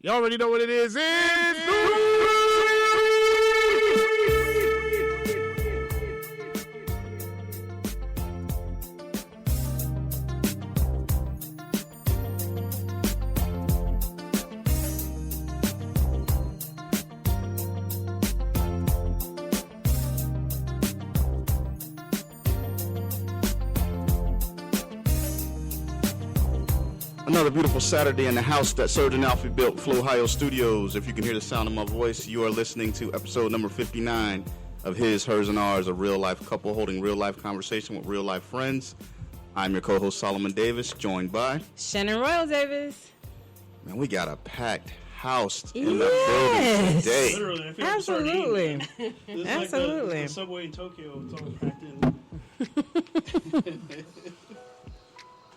You already know what it is. Another beautiful Saturday in the house that Surgeon Alfie built, Flow Ohio Studios. If you can hear the sound of my voice, you are listening to episode number 59 of His, Hers, and Ours, a real-life couple holding real-life conversation with real-life friends. I'm your co-host, Solomon Davis, joined by... Shannon Royal Davis. Man, we got a packed house in the building today. Literally, I feel Absolutely. Like it's Absolutely. like the subway in Tokyo. It's all packed in.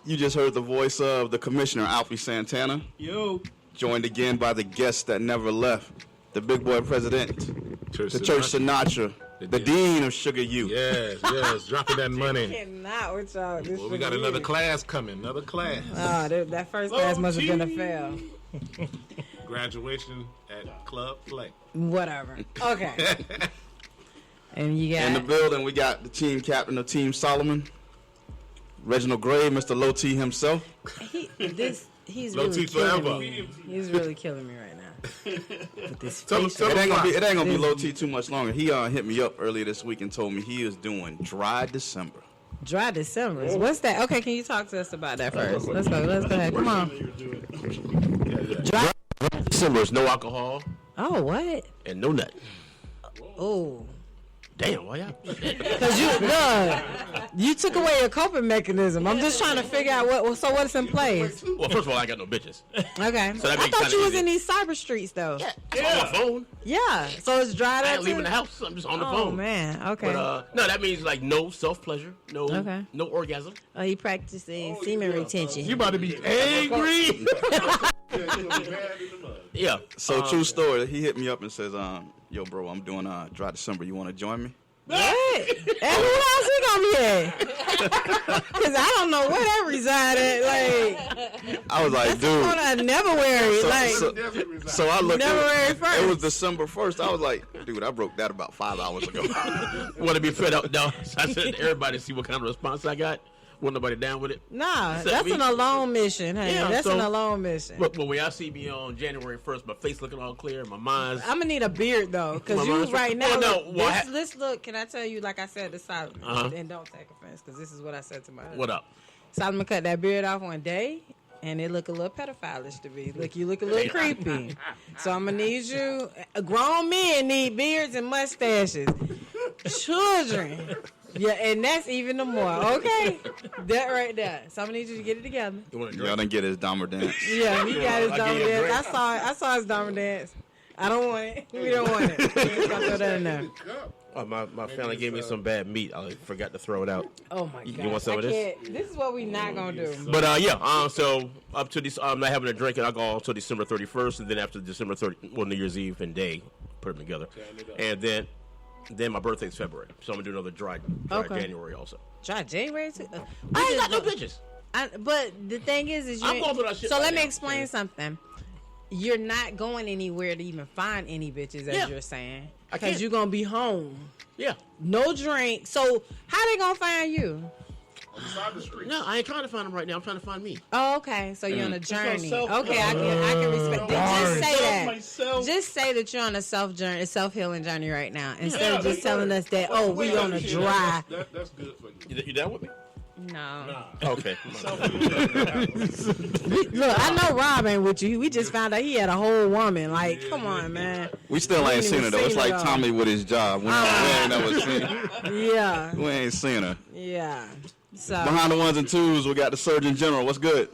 You just heard the voice of the Commissioner, Alfie Santana, Yo. joined again by the guest that never left, the big boy president, the Church Sinatra, the Dean of Sugar U. Yes, dropping that money. Cannot with y'all. Well, we got another class coming, another class. Oh, that first class must have been a fail. Graduation at Club Play. Whatever. Okay. And you got... In the building, we got the team captain of Team Solomon, Reginald Gray, Mr. Low T himself. He's Low really T forever. killing me. He's really killing me right now. With this Tell face. him It ain't gonna be Low T too much longer. He hit me up earlier this week and told me he is doing Dry December. Dry December. What's that? Okay, can you talk to us about that first? Let's go ahead. Come on. Dry. December is no alcohol Oh, what? and no nut. Oh. Damn, why y'all? Because you took away your coping mechanism. I'm just trying to figure out what's in place. Well, first of all, I got no bitches. Okay. So that I makes thought you kinda was easy. in these cyber streets though. Yeah. On my phone. Yeah. So it's dried I up. ain't leaving the house. I'm just on the Oh phone. man. Okay. But no, that means like no self pleasure, no orgasm. Oh, you practicing semen retention. You about to be angry? Yeah. So true story. He hit me up and says, "Yo, bro, I'm doing Dry December. You want to join me?" What? And who else he gonna be at? Because I don't know where that reside at. Like, I was like, dude. I never wear it. So I looked. January 1st. It was December 1st. I was like, dude, I broke that about 5 hours ago. Want to be fed up? No. So I said to everybody, see what kind of response I got. Wasn't nobody down with it. Nah, Except that's me. an alone mission, honey. Yeah, That's so- an alone mission. But when y'all see me on January 1st, my face looking all clear, my mind's... I'm gonna need a beard though, because My you mind's right now. Well, no, look, well, this look. Can I tell you? Like I said to Solomon, Uh-huh. and don't take offense, because this is what I said to my husband. What up? Solomon cut that beard off one day, and it look a little pedophilish to me. Look, you look a little creepy. So I'm gonna need you. Grown men need beards and mustaches. Children. Yeah, and that's even the more. Okay, that right there. So I'm gonna need you to get it together. You want to Y'all didn't get his Dahmer dance. Yeah, he got his I'll Dahmer give you a dance. drink. I saw his Dahmer dance. I don't want it. We don't want it. We just gonna throw that in there. Oh, my family gave me some bad meat. I forgot to throw it out. Oh my god. You want some of this? This is what we not gonna do. But so up to this, I'm not having a drink and alcohol until December 31st, and then after December 30, well, New Year's Eve and day, put them together, and then my birthday's February, so I'm gonna do another dry Okay. January also. Try January too. I ain't got no bitches. But the thing is you I'm going through that shit so right let me now. explain something. You're not going anywhere to even find any bitches, as Yeah. you're saying, I because can't. you're gonna be home, Yeah. no drink. So how they gonna find you? No, I ain't trying to find them right now. I'm trying to find me. Oh, okay. So you're on a journey. self- Okay, I can respect that. Just say that. Myself. Just say that you're on a self-healing journey right now, instead of just Yeah. telling us that, oh, we on a dry. That's good for you. You down with me? No. Okay. Look, I know Rob ain't with you. We just found out he had a whole woman. Like, come on, man. We still We ain't ain't seen even her though. It's seen like it all. Tommy with his job. We ain't never seen her. Yeah, We ain't seen her. yeah. So, Behind the ones and twos, we got the Surgeon General. What's good?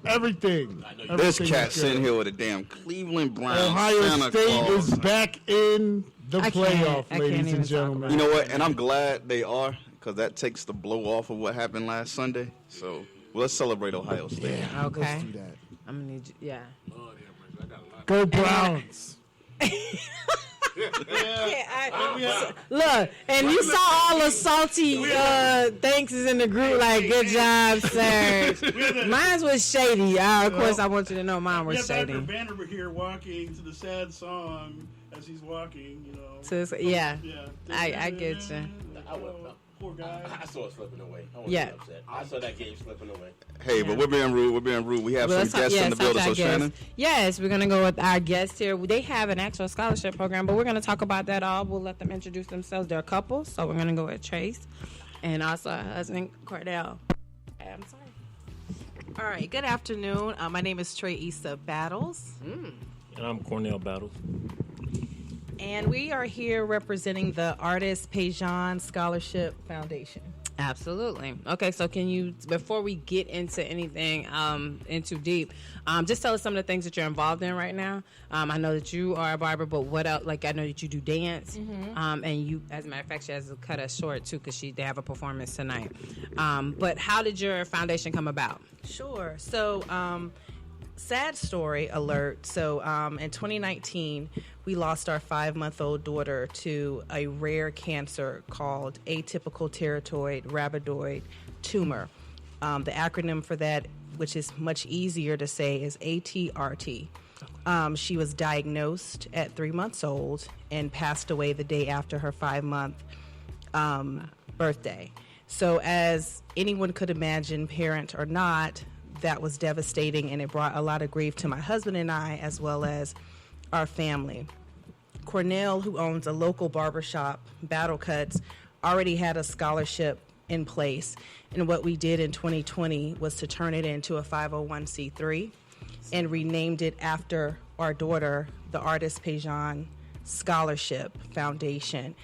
Everything. This Everything cat is sitting good. here with a damn Cleveland Browns Ohio Santa State Claus. is back in the I can't- playoff, I can't ladies even and talk gentlemen. about You know what? And I'm glad they are, because that takes the blow off of what happened last Sunday. So let's celebrate Ohio State. Yeah, Okay. let's do that. I'm gonna need you. Yeah. Go Browns. Look, and you saw all the salty thanks in the group, like, good job, sir. Mine was shady. Of course, I want you to know mine was shady. Dr. Vanderbilt here walking to the sad song as he's walking, you know. So, yeah, Yeah. I get you. I wouldn't know. Poor guy. I saw it slipping away. I Yeah. upset. I saw that game slipping away. Hey, but we're being rude. We have Well, some guests in the building, so Shannon. Yes, we're going to go with our guests here. They have an actual scholarship program, but we're going to talk about that all. We'll let them introduce themselves. They're a couple, so we're going to go with Trace and also her husband, Cordell. I'm sorry. All right, good afternoon. My name is Trey Issa Battles. And I'm Cornell Battles. And we are here representing the Artist Payjan Scholarship Foundation. Absolutely. Okay, so can you, before we get into anything into deep, just tell us some of the things that you're involved in right now. I know that you are a barber, but what else? Like, I know that you do dance, and you, as a matter of fact, she has to cut us short too because they have a performance tonight. But how did your foundation come about? Sure. So, sad story alert. So, in 2019, we lost our 5-month-old daughter to a rare cancer called atypical teratoid rhabdoid tumor. The acronym for that, which is much easier to say, is ATRT. She was diagnosed at 3 months old and passed away the day after her 5-month birthday. So, as anyone could imagine, parent or not, that was devastating, and it brought a lot of grief to my husband and I, as well as our family. Cornell, who owns a local barbershop, Battle Cuts, already had a scholarship in place. And what we did in 2020 was to turn it into a 501c3 and renamed it after our daughter, the Artist Payjan Scholarship Foundation.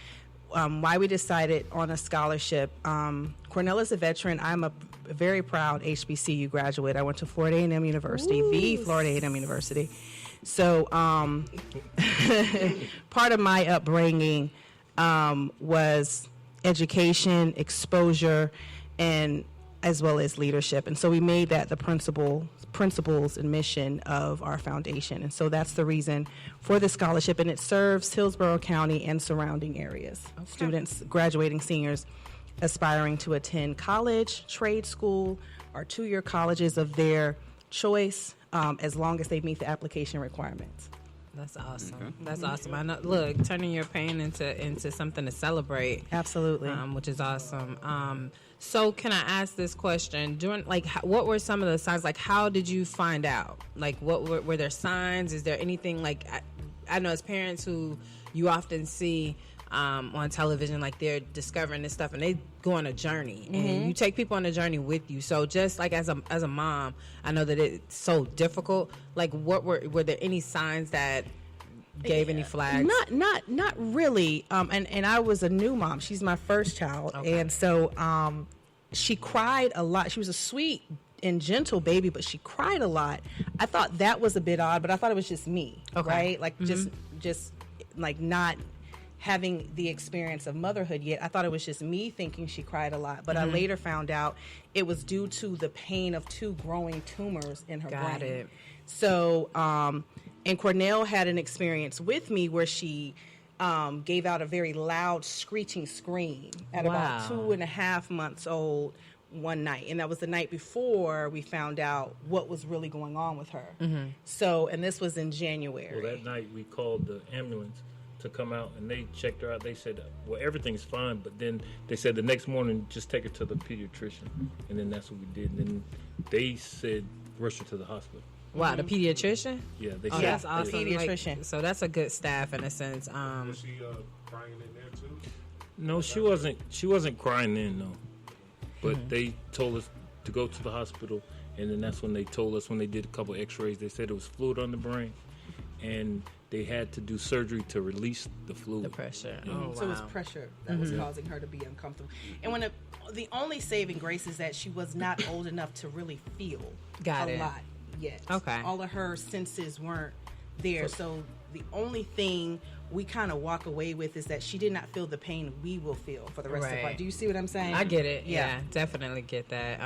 Why we decided on a scholarship, Cornell is a veteran. I'm a very proud HBCU graduate. I went to Florida A&M University, the Florida A&M University. So part of my upbringing was education, exposure, and as well as leadership. And so we made that the principles and mission of our foundation. And so that's the reason for the scholarship. And it serves Hillsborough County and surrounding areas. Okay. Students, graduating seniors, aspiring to attend college, trade school, or 2-year colleges of their choice, as long as they meet the application requirements. That's awesome. Okay. That's awesome. I know. Look, turning your pain into something to celebrate. Absolutely. Which is awesome. So, can I ask this question? What were some of the signs? Like, how did you find out? Like, what were there signs? Is there anything like? I know as parents who you often see on television, like they're discovering this stuff and they go on a journey, and you take people on a journey with you. So just like as a mom, I know that it's so difficult. Like, what were there any signs that gave any flags? Not really. And I was a new mom. She's my first child, and so she cried a lot. She was a sweet and gentle baby, but she cried a lot. I thought that was a bit odd, but I thought it was just me, right? Like just like not having the experience of motherhood yet. I thought it was just me thinking she cried a lot, but I later found out it was due to the pain of 2 growing tumors in her brain. Got it. So, and Cornell had an experience with me where she gave out a very loud screeching scream at about 2.5 months old one night. And that was the night before we found out what was really going on with her. So, and this was in January. Well, that night we called the ambulance to come out, and they checked her out. They said, well, everything's fine, but then they said the next morning, just take her to the pediatrician. And then that's what we did. And then they said, rush her to the hospital. Wow, the pediatrician? Yeah, they Oh, said that's awesome. Pediatrician. Like, so that's a good staff in a sense. Was she crying in there too? No, she wasn't crying then, no. But they told us to go to the hospital, and then that's when they told us, when they did a couple x-rays, they said it was fluid on the brain, and they had to do surgery to release the fluid. The pressure. Yeah. Oh, wow. So it was pressure that was causing her to be uncomfortable. And when the only saving grace is that she was not old enough to really feel a lot yet. Okay. All of her senses weren't there. So the only thing we kind of walk away with is that she did not feel the pain we will feel for the rest of her. Do you see what I'm saying? I get it. Yeah, definitely get that.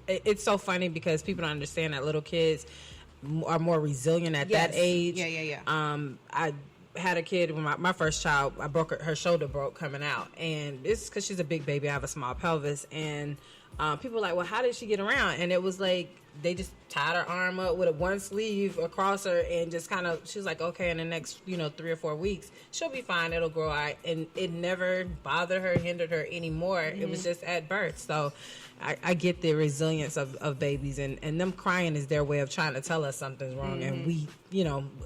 It's so funny because people don't understand that little kids are more resilient at that age. Yeah. had a kid when my first child. I broke her shoulder broke coming out, and it's because she's a big baby. I have a small pelvis, and people were like, well, how did she get around? And it was like they just tied her arm up with one sleeve across her, and just kind of, she was like, okay, in the next 3 or 4 weeks she'll be fine, it'll grow out. And it never bothered her, hindered her anymore. It was just at birth. So I get the resilience of babies, and them crying is their way of trying to tell us something's wrong. And we,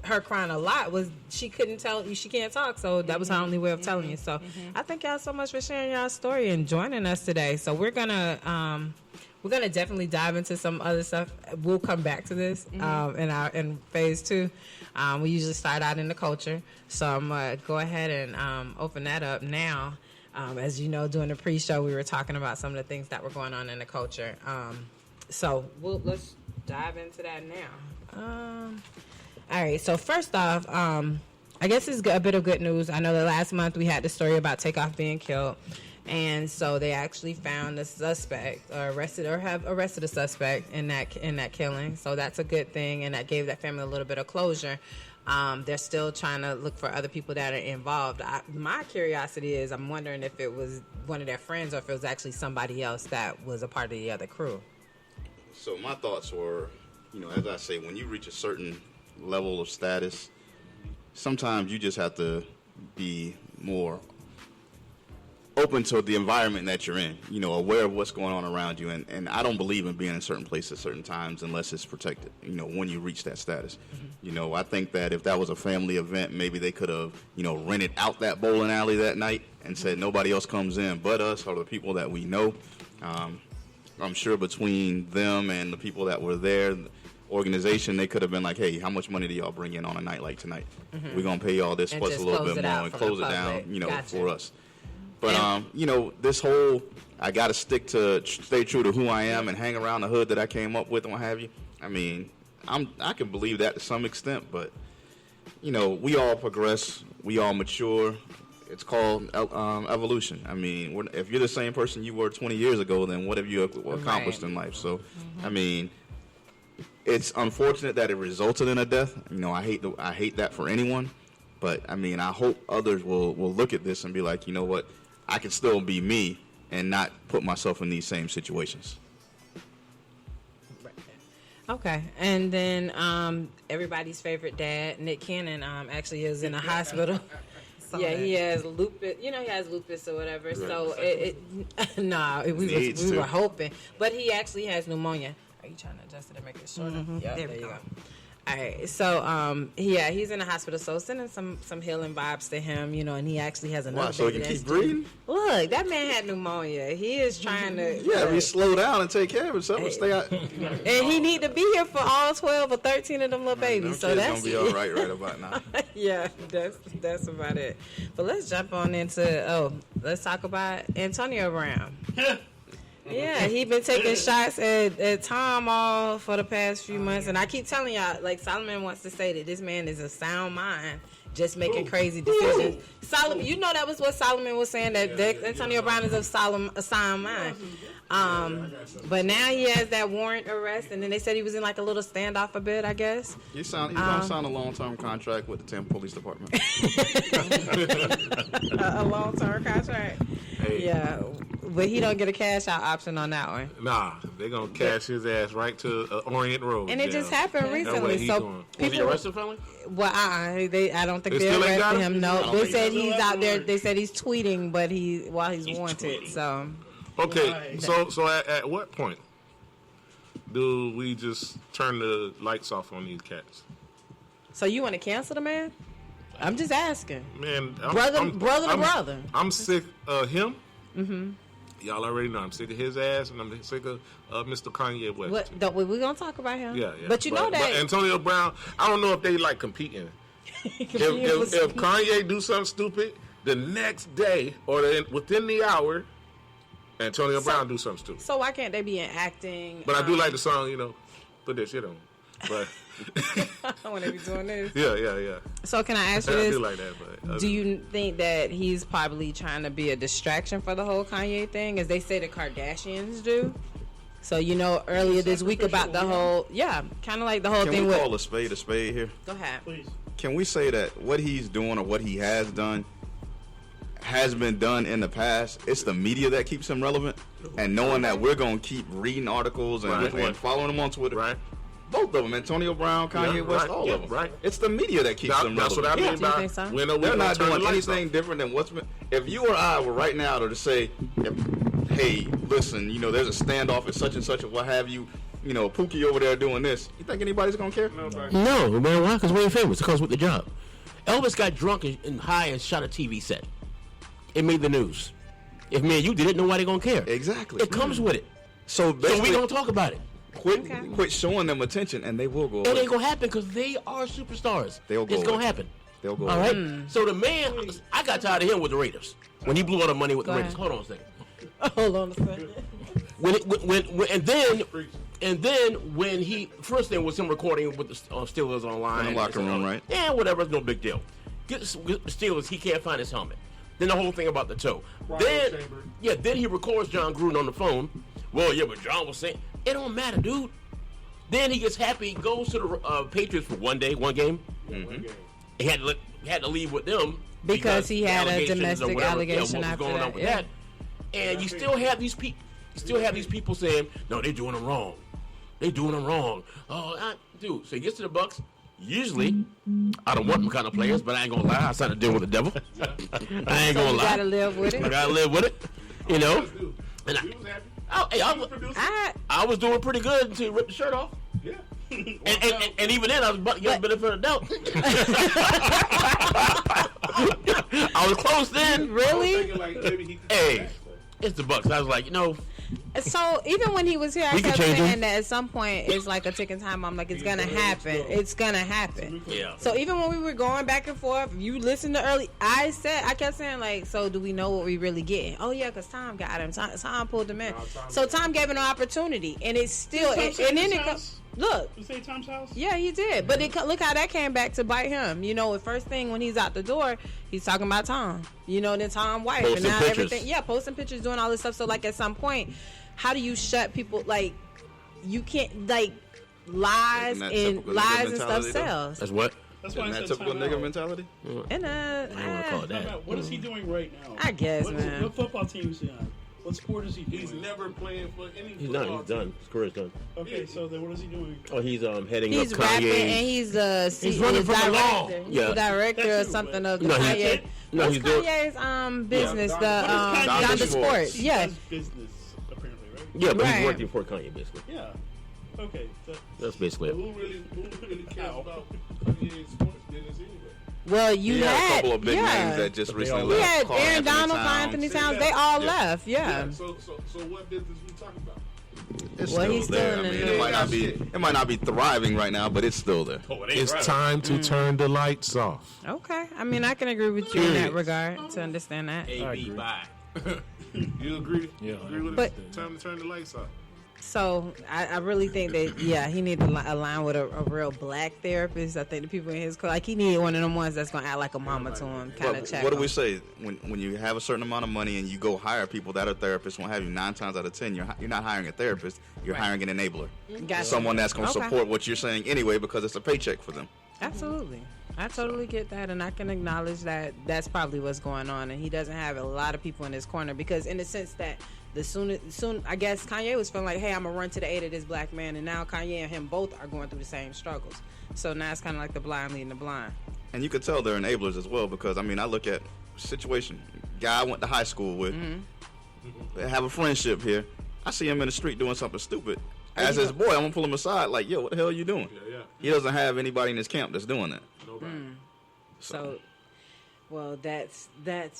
her crying a lot was she couldn't tell you, she can't talk, so that was her only way of telling you. So I thank y'all so much for sharing y'all story and joining us today. So we're gonna definitely dive into some other stuff. We'll come back to this in phase 2. We usually start out in the culture, so I'm gonna go ahead and open that up now. As you know, during the pre-show, we were talking about some of the things that were going on in the culture. So let's dive into that now. All right. So first off, I guess it's a bit of good news. I know that last month we had the story about Takeoff being killed. And so they actually found the suspect, have arrested a suspect in that killing. So that's a good thing, and that gave that family a little bit of closure. They're still trying to look for other people that are involved. My curiosity is, I'm wondering if it was one of their friends or if it was actually somebody else that was a part of the other crew. So my thoughts were, as I say, when you reach a certain level of status, sometimes you just have to be more open to the environment that you're in, aware of what's going on around you. And I don't believe in being in certain places at certain times unless it's protected, when you reach that status. I think that if that was a family event, maybe they could have, rented out that bowling alley that night and said nobody else comes in but us or the people that we know. I'm sure between them and the people that were there, the organization, they could have been like, hey, how much money do y'all bring in on a night like tonight? We're going to pay y'all this plus a little bit more and close it down, for us. But, this whole, I got to stay true to who I am and hang around the hood that I came up with and what have you. I mean, I can believe that to some extent, but, we all progress. We all mature. It's called evolution. I mean, if you're the same person you were 20 years ago, then what have you accomplished in life? So, I mean, it's unfortunate that it resulted in a death. I hate that for anyone. But, I mean, I hope others will look at this and be like, you know what, I can still be me and not put myself in these same situations. Okay. And then everybody's favorite dad, Nick Cannon, actually is in a hospital. Yeah, he has lupus. He has lupus or whatever. Right. So we were hoping. But he actually has pneumonia. Are you trying to adjust it and make it shorter? Yeah, there you go. All right, so he's in the hospital, so sending some healing vibes to him, and he actually has another. Wow, so he can keep breathing? Look, that man had pneumonia. He is trying to. Yeah, he slow down and take care of himself and stay out. And he need to be here for all 12 or 13 of them little babies. So that's gonna be all right about now. Yeah, that's about it. But let's jump on into let's talk about Antonio Brown. Yeah, he been taking shots at Tom all for the past few months, and I keep telling y'all, like Solomon wants to say that this man is a sound mind, just making crazy decisions. Solomon, that was what Solomon was saying, that Antonio Brown is a sound mind. But now he has that warrant arrest, and then they said he was in like a little standoff a bit, I guess. He's going to sign a long-term contract with the Tampa Police Department. A long-term contract? Hey. Yeah. But he don't get a cash out option on that one. Nah, they're going to cash his ass right to Orient Road. And it just happened recently. So was he arrested, felony? Well, I don't think they arrested him. No, they said he's out there. They said he's tweeting, but he's wanted. Tweeting. So okay, so at what point do we just turn the lights off on these cats? So you want to cancel the man? I'm just asking. Man, brother. I'm sick of him. Mm-hmm. Y'all already know I'm sick of his ass, and I'm sick of Mr. Kanye West. We're going to talk about him. Yeah. But know that. But Antonio Brown, I don't know if they like competing. If Kanye do something stupid, the next day or within the hour, Antonio Brown do something stupid. So why can't they be acting? But I do like the song, put that shit on. But I want to be doing this. Yeah. So can I ask you this? I do like that, but do you think that he's probably trying to be a distraction for the whole Kanye thing, as they say the Kardashians do? So earlier this week about the whole, kind of like the whole thing. Can we with call a spade here? Go ahead. Please. can we say that what he's doing or what he has done has been done in the past? It's the media that keeps him relevant, and knowing that we're gonna keep reading articles and, and following him on Twitter. Right. Both of them, Antonio Brown, Kanye West, all of them. Right. It's the media that keeps them That's relevant. what I mean Do you by think so? when are we They're gonna not turn the doing lights anything off? different than what's been. If you or I were right now to say, hey, listen, you know, there's a standoff at such and such or what have you, you know, Pookie over there doing this, you think anybody's gonna care? No, man, why? Because we're famous. It comes with the job. Elvis got drunk and high and shot a TV set. It made the news. If me and you did it, nobody gonna care. Exactly. It comes with it. So So basically, we gonna talk about it. quit showing them attention, and they will go It away. ain't gonna happen because they are superstars. They'll go It's gonna away. happen. They'll go All away. right. So the man, I got tired of him with the Raiders when he blew all the money with the Go Raiders. ahead. Hold on a second. Hold on a second. And then when he first thing was him recording with the Steelers online In the locker room, right? Yeah, whatever, it's no big deal. Get the Steelers, he can't find his helmet. Then the whole thing about the toe. Then he records John Gruden on the phone. Well, yeah, but John was saying it don't matter, dude. Then he gets happy, goes to the Patriots for one game. He had to leave with them Because he had a allegations or domestic whatever, allegation what was after going on that, with yeah. that. And you still have these people. You still have these people saying, "No, they're doing them wrong. They're doing them wrong." Dude. So he gets to the Bucks. Usually, I don't want them kind of players, but I ain't gonna lie. I signed a deal with the devil. I ain't So gonna you lie. gotta live with I it. gotta live with it. You know. And I I was doing pretty good until he ripped the shirt off. Yeah. And even then, I was getting the benefit of the doubt. I was close then. really. Hey, it's the Bucks. I was like, So even when he was here, I We can kept change saying him. that at some point it's like a ticking time. I'm like, it's gonna happen. It's gonna happen. yeah. So even when we were going back and forth, you listened to early. I kept saying like, so do we know what we really getting? Oh yeah, because Tom got him. Tom pulled him in. So Tom gave him an opportunity, and it's still. And then it comes. Look. You say Tom's house? Yeah, he did. But look how that came back to bite him. You know, the first thing when he's out the door, he's talking about Tom. You know, then Tom wife. Posting and now pictures. everything. Yeah, posting pictures, doing all this stuff. So, like, at some point, how do you shut people, like, you can't, like, lies Isn't that and typical lies nigga and stuff mentality, though? sells. That's what. That's why Isn't I that said typical time nigga out. mentality? And I don't want to call it Time that. out. What is he doing right now? I guess, what, man. What football team is he on? What sport is he doing? He's never playing for any He's football done. He's done. His career's done. Okay, so then what is he doing? Oh, he's heading He's up rapping and Kanye's. he's the He's running for the law. director. He's Yeah. the director or That's something who, of the No, Kanye. no, What's he's doing. Kanye's business? Donda. The What is Donda Donda Sports. Sports. He Yeah. does business, apparently, right? Yeah, but Right. he's working for Kanye basically. Yeah. Okay. That's basically it. Who really cares about Kanye's sports business anyway? Well, you He had a had couple of big yeah. names that just But they recently all We left. had Carl Aaron Anthony Donald, Towns. Carl Anthony Towns. They all left. Yeah. So what business we talking about? It's Well, still he's still there. in I the mean, news. it might not be thriving right now, but it's still there. It's time to turn the lights off. Okay. I mean, I can agree with you in that regard to understand that. AB, bye. You agree? Yeah, Agree with But- it? Time to turn the lights off. So I really think that he need to align with a real black therapist. I think the people in his like he need one of them ones that's gonna act like a mama to him, kind of But check. what do we him. say when you have a certain amount of money and you go hire people that are therapists? Won't have you 9 times out of 10. You're not hiring a therapist. You're hiring an enabler, Gotcha. someone that's going to Okay. support what you're saying anyway because it's a paycheck for them. Absolutely. I totally get that, and I can acknowledge that that's probably what's going on, and he doesn't have a lot of people in his corner because, in the sense that soon, I guess Kanye was feeling like, hey, I'm gonna run to the aid of this black man, and now Kanye and him both are going through the same struggles. So now it's kind of like the blind leading the blind. And you could tell they're enablers as well because, I mean, I look at situation. Guy I went to high school with, they have a friendship here. I see him in the street doing something stupid. As his boy, I'm going to pull him aside like, yo, what the hell are you doing? Yeah. He doesn't have anybody in his camp that's doing that. Nobody. So, well, that's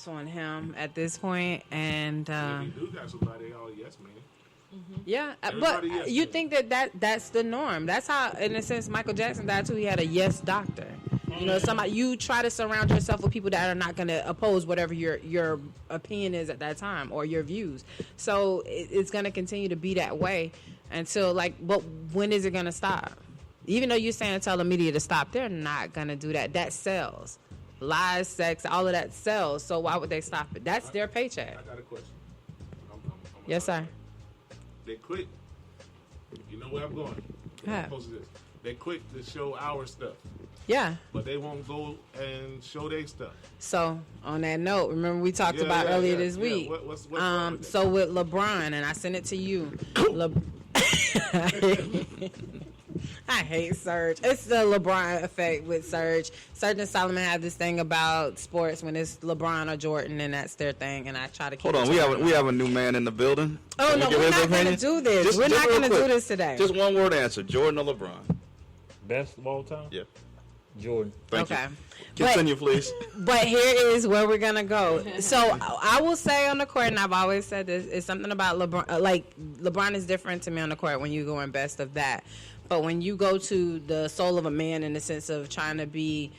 on him at this point, and If you do got somebody, oh yes, man. yeah, but Everybody yes you man. think that's the norm. That's how, in a sense, Michael Jackson died too. He had a yes doctor. You know, somebody you try to surround yourself with people that are not going to oppose whatever your opinion is at that time or your views. So it's going to continue to be that way until but when is it going to stop? Even though you're saying tell the media to stop, they're not going to do that. That sells. Lies, sex, all of that sells. So why would they stop it? That's their paycheck. I got a question. Yes, sir. They quit. You know where I'm going. Yeah. I'm supposed to this. They quick to show our stuff, Yeah. but they won't go and show their stuff. So on that note, remember we talked about earlier this week. What's wrong with that? So with LeBron, and I sent it to you. I hate Serge. It's the LeBron effect with Serge. Serge and Solomon have this thing about sports when it's LeBron or Jordan, and that's their thing. And I try to keep. Hold on, we have a new man in the building. Oh Can no, we get we're his not going to opinion? do this. We're not real going to do quick. this today. Just one word answer: Jordan or LeBron? Best of all time? Yeah. Jordan. Thank Okay. you. Continue, please. But here is where we're gonna go. So I will say on the court, and I've always said this, it's something about LeBron. Like LeBron is different to me on the court when you go in best of that. But when you go to the soul of a man in the sense of trying to be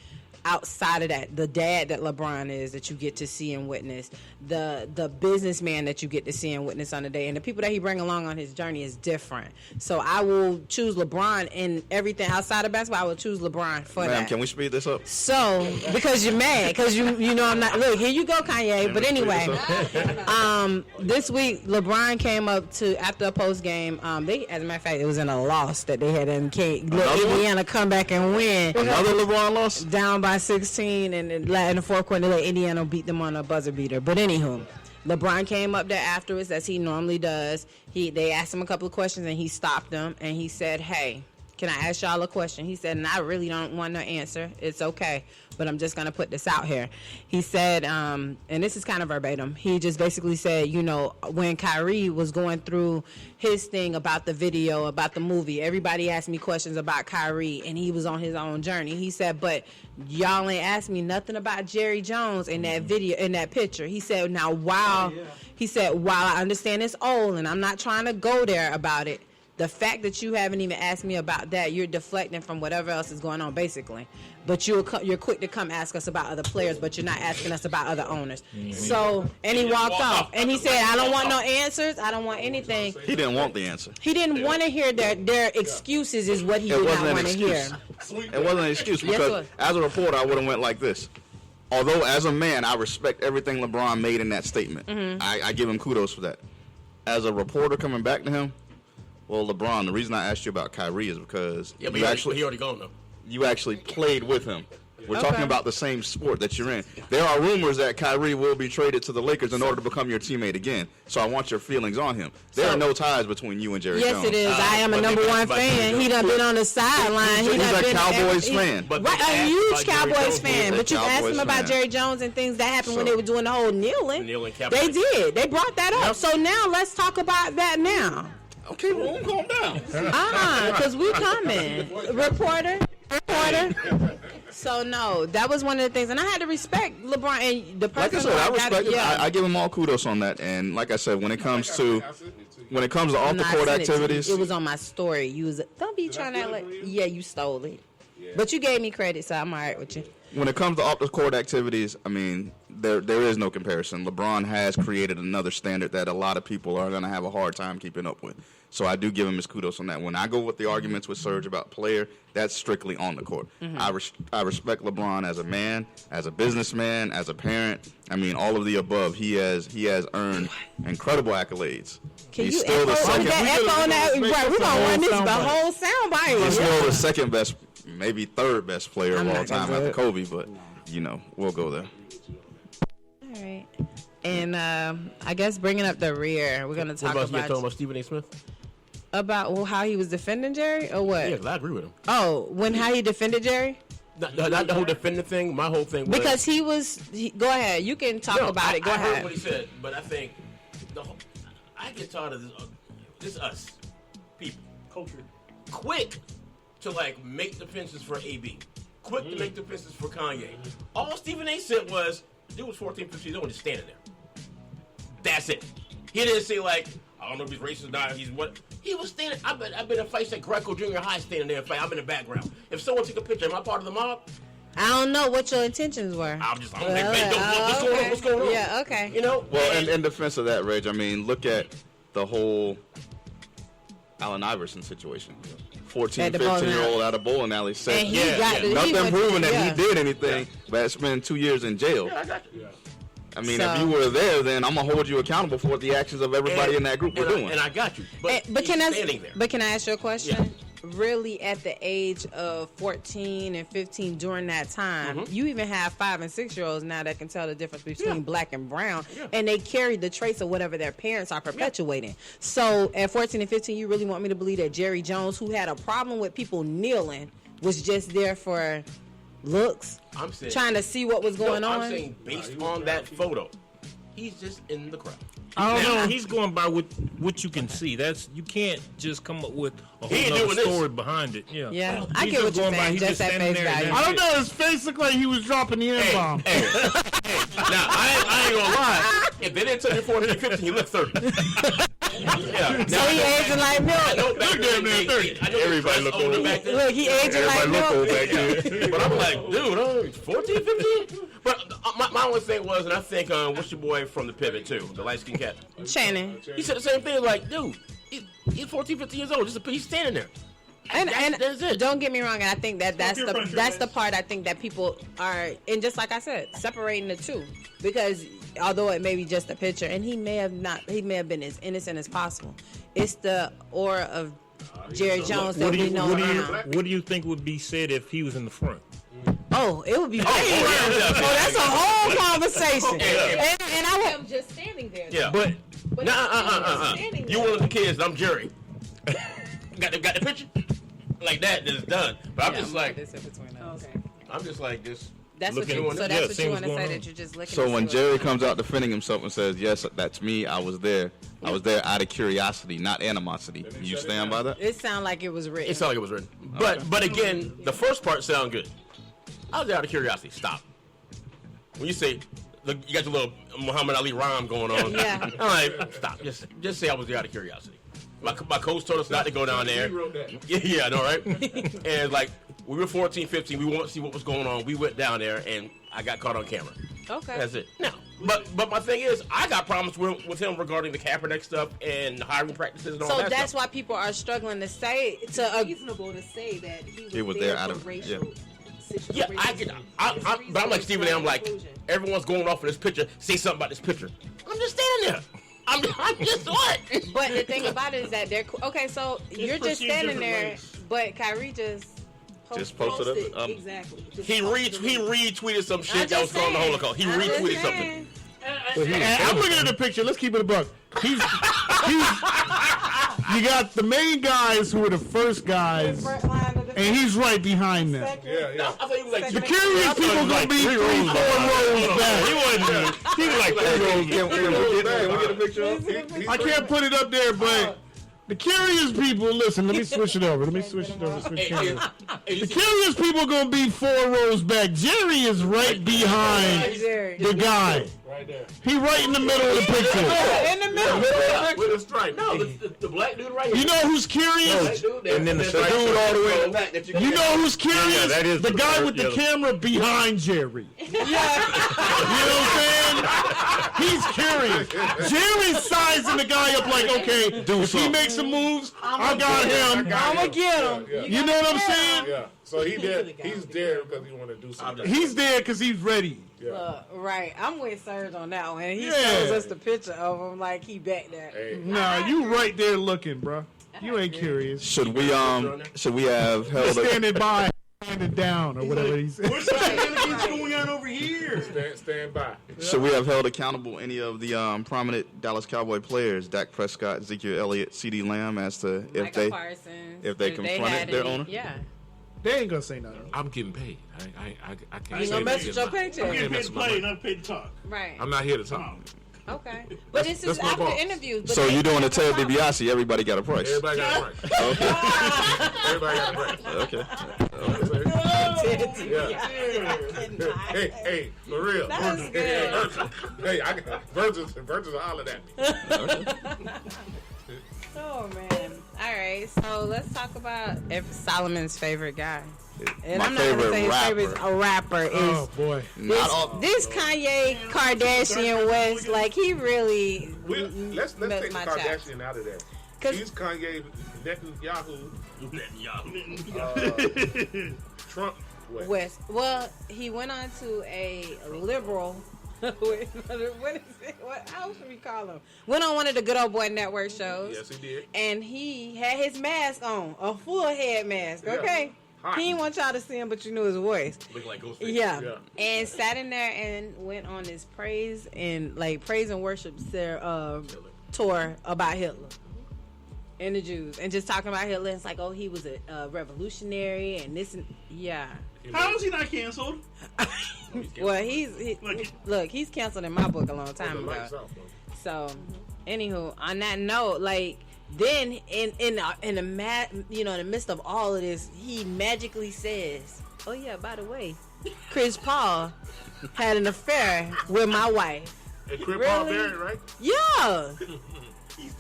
outside of that, the dad that LeBron is that you get to see and witness, the businessman that you get to see and witness on the day, and the people that he bring along on his journey is different. So I will choose LeBron in everything outside of basketball. I will choose LeBron for Ma'am, that. can we speed this up? So, because you're mad, because you know I'm not. Look, here you go, Kanye. But anyway, this week LeBron came up to after a post game. They, as a matter of fact, it was in a loss that they had and let Indiana come back and win. Another LeBron loss? Down by 16, and in the fourth quarter, they let Indiana beat them on a buzzer beater. But anywho, LeBron came up there afterwards, as he normally does. They asked him a couple of questions, and he stopped them, and he said, "Hey, can I ask y'all a question?" He said, and I really don't want no answer. It's okay, but I'm just going to put this out here. He said, and this is kind of verbatim, he just basically said, you know, when Kyrie was going through his thing about the video, about the movie, everybody asked me questions about Kyrie, and he was on his own journey. He said, but y'all ain't asked me nothing about Jerry Jones in that video, in that picture. He said, now, while I understand it's old, and I'm not trying to go there about it, the fact that you haven't even asked me about that, you're deflecting from whatever else is going on, basically. But you're quick to come ask us about other players, but you're not asking us about other owners. So, and he walked off. And he said, I don't want no answers. I don't want anything. He didn't want the answer. He didn't want to hear their excuses is what he did not want to hear. It wasn't an excuse because as a reporter, I would have went like this. Although as a man, I respect everything LeBron made in that statement. Mm-hmm. I give him kudos for that. As a reporter coming back to him, well, LeBron, the reason I asked you about Kyrie is because Yeah, but he already gone though. you actually played with him. We're talking about the same sport that you're in. There are rumors that Kyrie will be traded to the Lakers in order to become your teammate again. So I want your feelings on him. There are no ties between you and Jerry Jones. Yes, it is. I am a number one fan. He done been on the sideline. He's a Cowboys fan. Right, a huge Cowboys fan. But you asked him about fan. Jerry Jones and things that happened when they were doing the whole kneeling. Kaepernick. They did. They brought that up. So now let's talk about that now. Okay, well, calm down. Because we coming. Reporter. So, no, that was one of the things. And I had to respect LeBron. And the person Like I said, I respect it. yeah. I give him all kudos on that. And like I said, when it comes to off the court activities, It was on my story. Don't be trying to act like, yeah, you stole it. But you gave me credit, so I'm all right with you. when it comes to off the court activities, I mean, there is no comparison. LeBron has created another standard that a lot of people are going to have a hard time keeping up with. So I do give him his kudos on that. When I go with the arguments with Serge about player, that's strictly on the court. Mm-hmm. I respect LeBron as a man, as a businessman, as a parent. I mean, all of the above. He has earned incredible accolades. Can He's you still echo the second. on that? Right, we're going to run this the whole soundbite. He's still the second best, maybe third best player of I'm all not gonna time do after it. Kobe. But we'll go there. All right. And I guess bringing up the rear, we're going to talk What about you talking about about Stephen A. Smith? how he was defending Jerry or what? Yeah, 'cause I agree with him. Oh, how he defended Jerry? Not the whole defending thing. My whole thing was Because go ahead. You can talk about it. Go I ahead. heard what he said, but I think I get tired of this us people Culture. quick to like make defenses for AB, quick to make defenses for Kanye. All Stephen A. said was, dude was 14, 15 years old, just standing there. That's it. He didn't say like, I don't know if he's racist or not. He's what. He was standing. I've been in fights at Greco Junior High, standing there and fight. I'm in the background. If someone took a picture, am I part of the mob? I don't know what your intentions were. What's going on? What's going on? Yeah, okay. Well, in defense of that, Reg, I mean, look at the whole Allen Iverson situation. 14, 15-year-old out of bowling alley said, And he nothing proving that yeah. he did anything, but spent 2 years in jail. I got you. I mean, if you were there, then I'm going to hold you accountable for what the actions of everybody in that group were doing. And I got you. But can I standing there. But can I ask you a question? Yeah. really at the age of 14 and 15 during that time. You even have 5 and 6 year olds now that can tell the difference between black and brown, and they carry the traits of whatever their parents are perpetuating. So at 14 and 15, you really want me to believe that Jerry Jones, who had a problem with people kneeling, was just there for looks, trying to see what was going on? I'm saying based on that photo, he's just in the crowd. I don't know. He's going by what you can see. You can't just come up with a whole other story behind it. Yeah, I get what you're saying. Just at face value. I don't know. His face looked like he was dropping the N-bomb. Hey, now, I ain't gonna lie. If they didn't tell you 14 and 15, you look 30. So he aging like milk. Look damn near 30. Everybody look older back then. Look, he aging like milk. But I'm like, dude, 14, 15? But my only thing was, and I think, what's your boy from the Pivot, too? The light-skinned cat? Channing. He said the same thing. Like, dude, he's 14, 15 years old. He's standing there. And that's it. Don't get me wrong, and I think that's the part I think that people are, and just like I said, separating the two, because although it may be just a picture, and he may have been as innocent as possible, it's the aura of Jerry Jones that we know now. What do you think would be said if he was in the front? Oh, it would be. That's a whole conversation. And I am just standing there. Yeah, but you one of the kids. I'm Jerry. got the picture like that. It's done. But I'm just like, I'm just like this. That's what you. So that's what you want to say, that you're just looking. So when Jerry comes out defending himself and says, "Yes, that's me. I was there. I was there out of curiosity, not animosity." You stand by that? It sounded like it was written. It sounded like it was written. But again, the first part sounded good. I was there out of curiosity. Stop. When you say you got your little Muhammad Ali rhyme going on, yeah. I'm like, stop. Just say I was there out of curiosity. My coach told us not to go down there. Yeah, I know, right? And like, we were 14, 15. We wanted to see what was going on. We went down there, and I got caught on camera. Okay. That's it. Now, but my thing is, I got problems with him regarding the Kaepernick stuff and hiring practices and all that. So that's stuff. why people are struggling to say it's reasonable to say that he was there there out for of racial. Yeah, but I'm like Stephen A. I'm like, everyone's going off of this picture. Say something about this picture. I'm just standing there. I'm just what? But the thing about it is that they're okay. So you're just standing there, but Kyrie just posted it. Exactly. He retweeted some shit that was on the Holocaust. He retweeted something. I'm looking at the picture. Let's keep it a buck. You got the main guys who were the first guys, and he's right behind them. Yeah. I thought he was like The curious people gonna be 3-4 rows back. He was like 3 rows. Can we get a picture of? I can't put it up there, but the curious people. Listen, let me switch it over. Switch cameras. The curious people gonna be 4 rows back. Jerry is right behind the guy. Right there. He right in the middle of the picture. in the middle. With a stripe. No, the black dude right here. You know who's curious? And then the dude all the way in the back that You know who's curious? that is the the guy first with the yellow. camera behind Jerry. You know what I'm saying? He's curious. Jerry's sizing the guy up like, okay, if he makes some moves, I got him. I'm gonna get him. Yeah. You know what I'm saying? Yeah. So he's there because he want to do something. He's there because he's ready. Yeah. Right. I'm with Serge on that one. He Yeah. shows us the picture of him like he back there. Hey. Nah, you right there looking, bro. You ain't curious. Should we have held Just standing by, handed down, or whatever he said. What's going on over here? Stand by. Should we have held accountable any of the prominent Dallas Cowboy players, Dak Prescott, Ezekiel Elliott, C.D. Lamb, as to if they confronted their owner? Yeah. They ain't gonna say nothing. I'm getting paid. I can't You say gonna mess that. with your paycheck? I'm getting paid to play, not paid to talk. Right. I'm not here to talk. Okay. But this is that's my after boss. interviews. But So they you doing a have Ted problem. DiBiase? Everybody got a price. Everybody got a break. Everybody got a break. Okay. Yeah. Hey, for real. That was good. Hey, I got Virgil's hollering at me. Oh man. All right. So let's talk about Solomon's favorite guy. And My I'm not gonna favorite say his rapper. favorite rapper is Oh boy. Not all. this Kanye Kardashian West. Like he really Let's take the my chops. Kardashian out of there. 'Cause- He's Kanye Netanyahu. Trump West. West. Well, he went on to a liberal what is it? What else should we call him? Went on one of the Good Old Boy Network shows. Yes, he did. And he had his mask on, a full head mask. Okay. Hot. He didn't want y'all to see him, but you knew his voice. Look like Ghostface. Yeah. And sat in there and went on this praise and worship tour about Hitler and the Jews, and just talking about Hitler. It's like, oh, he was a revolutionary and this and yeah. How is he not canceled? Well, he's canceled in my book a long time ago. So, anywho, on that note, like, then in the midst of all of this, he magically says, "Oh yeah, by the way, Chris Paul had an affair with my wife." And Chris Paul married, right? Yeah.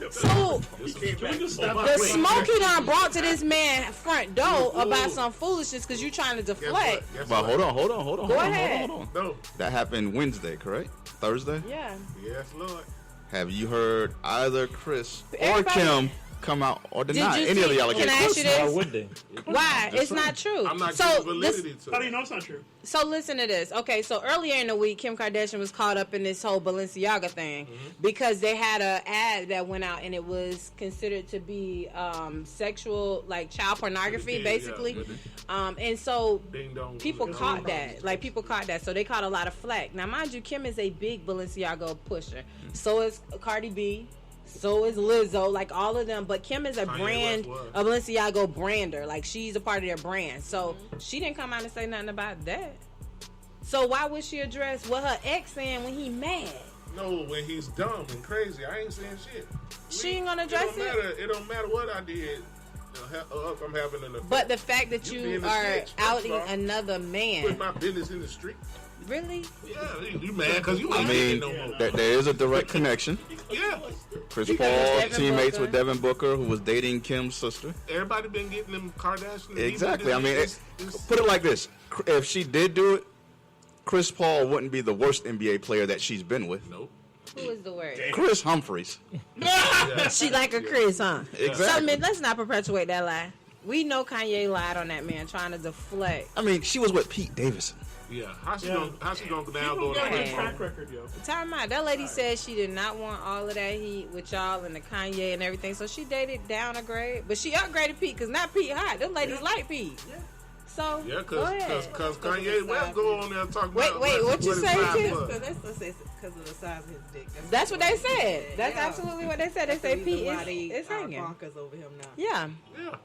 So the smoke he done brought to this man front door about some foolishness because you trying to deflect. But hold on. Go ahead. No. That happened Wednesday, correct? Thursday? Yeah. Yes, Lord. Have you heard either Chris or Everybody- Kim come out or deny you any of see- the can I allegations? ask you this? Why would they? Why? It's not true. I'm not so giving validity to How do it. you know it's not true? So listen to this. Okay, so earlier in the week, Kim Kardashian was caught up in this whole Balenciaga thing because they had an ad that went out and it was considered to be sexual, like child pornography, Yeah, basically. yeah. And so Ding dong. people caught that. Like people caught that. So they caught a lot of flack. Now, mind you, Kim is a big Balenciaga pusher. So is Cardi B. So is Lizzo, like all of them. But Kim is a Kanye West a Balenciaga brander. Like she's a part of their brand. So she didn't come out and say nothing about that. So why would she address what her ex saying when he mad? No, when he's dumb and crazy, I ain't saying shit. She ain't gonna address it? It don't matter what I did. If I'm having an affair. But the fact that You you being a are snitch, first outing of all. another Put man, my business in the street. really? Yeah, you mad because you I ain't mean, getting no more. there is a direct connection. Yeah, Chris Because Paul Devin teammates Booker. with Devin Booker, who was dating Kim's sister. everybody been getting them Kardashian. Exactly. I mean, it's- put it like this: if she did do it, Chris Paul wouldn't be the worst NBA player that she's been with. Nope. Who is the word? Chris Humphries. She like a Chris, huh? Exactly. So, I mean, let's not perpetuate that lie. We know Kanye lied on that man trying to deflect. I mean, she was with Pete Davidson. Yeah, how she gonna now People go got a Yeah. good track record, yo. Time out. That lady said she did not want all of that heat with y'all and the Kanye and everything, so she dated down a grade. But she upgraded Pete because not Pete hot. Them ladies like Pete. So Yeah, go ahead. because Kanye West go on there and talk about Wait, what you his say, life Tim? was. Because of the size of his dick. That's what they said. That's Yeah. absolutely what they said. They That's say the reason Pete why they is are hanging. bonkers over him now. Yeah, Yeah,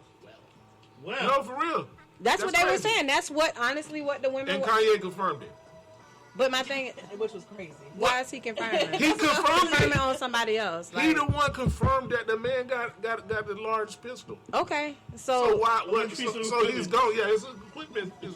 Well, no, for real. that's what they were crazy. saying. That's what honestly what the women. And were. Kanye confirmed it. But my thing, Which was crazy. why is he confirming? He confirmed Confirming it. on somebody else. He Like, the one confirmed that the man got the large pistol. okay, So why? What, Piece of so he's equipment. gone. Yeah, his equipment is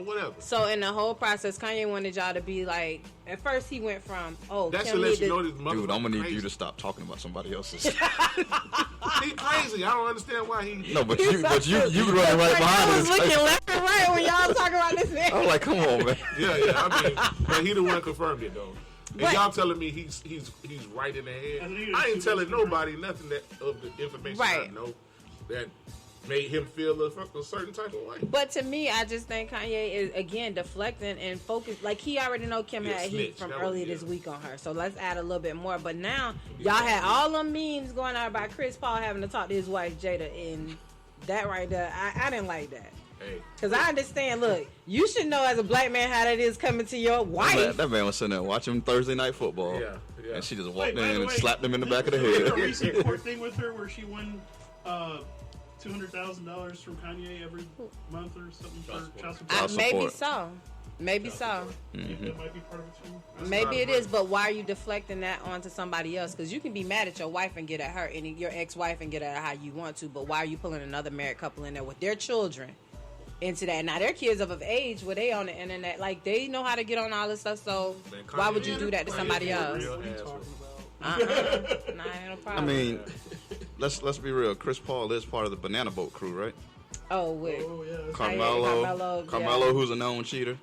whatever. So in the whole process, Kanye wanted y'all to be like. At first, he went from That Kim should let need you to- know this motherfucker Dude, I'm gonna need crazy. you to stop talking about somebody else's. He crazy. I don't understand why he. No, but you running right Like, behind I him. was looking left and right when y'all was talking about this I man. was like, come on, man. Yeah. I mean, but he the one confirmed it though. And But- y'all telling me he's right in the head. I ain't telling nobody nothing that of the information Right. I know that made him feel a certain type of way. But to me, I just think Kanye is again deflecting and focused. Like he already know Kim Yeah, had heat snitch. from That was- earlier yeah. this week on her. So let's add a little bit more. But now y'all had all them memes going out about Chris Paul having to talk to his wife Jada, and that right there, I didn't like that. Hey, Cause I understand. Look, you should know as a black man how that is coming to your wife. That man was sitting there watching Thursday Night Football. Yeah. And she just Wait, walked by in the and way, slapped him in the back of the didn't head. a recent court thing with her where she won $200,000 from Kanye every month or something for child support. Child Maybe support. so. Maybe so. That might be part of it too. Maybe it is, but why are you deflecting that onto somebody else? Because you can be mad at your wife and get at her, and your ex-wife and get at her how you want to. But why are you pulling another married couple in there with their children into that? Now their kids of age, where they on the internet, like they know how to get on all this stuff. So man, why would Kanye- you do that to Kanye somebody is a else? real What are you asshole. talking about? Nah, ain't no I problem. mean, let's be real. Chris Paul is part of the Banana Boat crew, right? oh wait, Oh, yeah. Carmelo, Carmelo, Carmelo, yeah. who's a known cheater.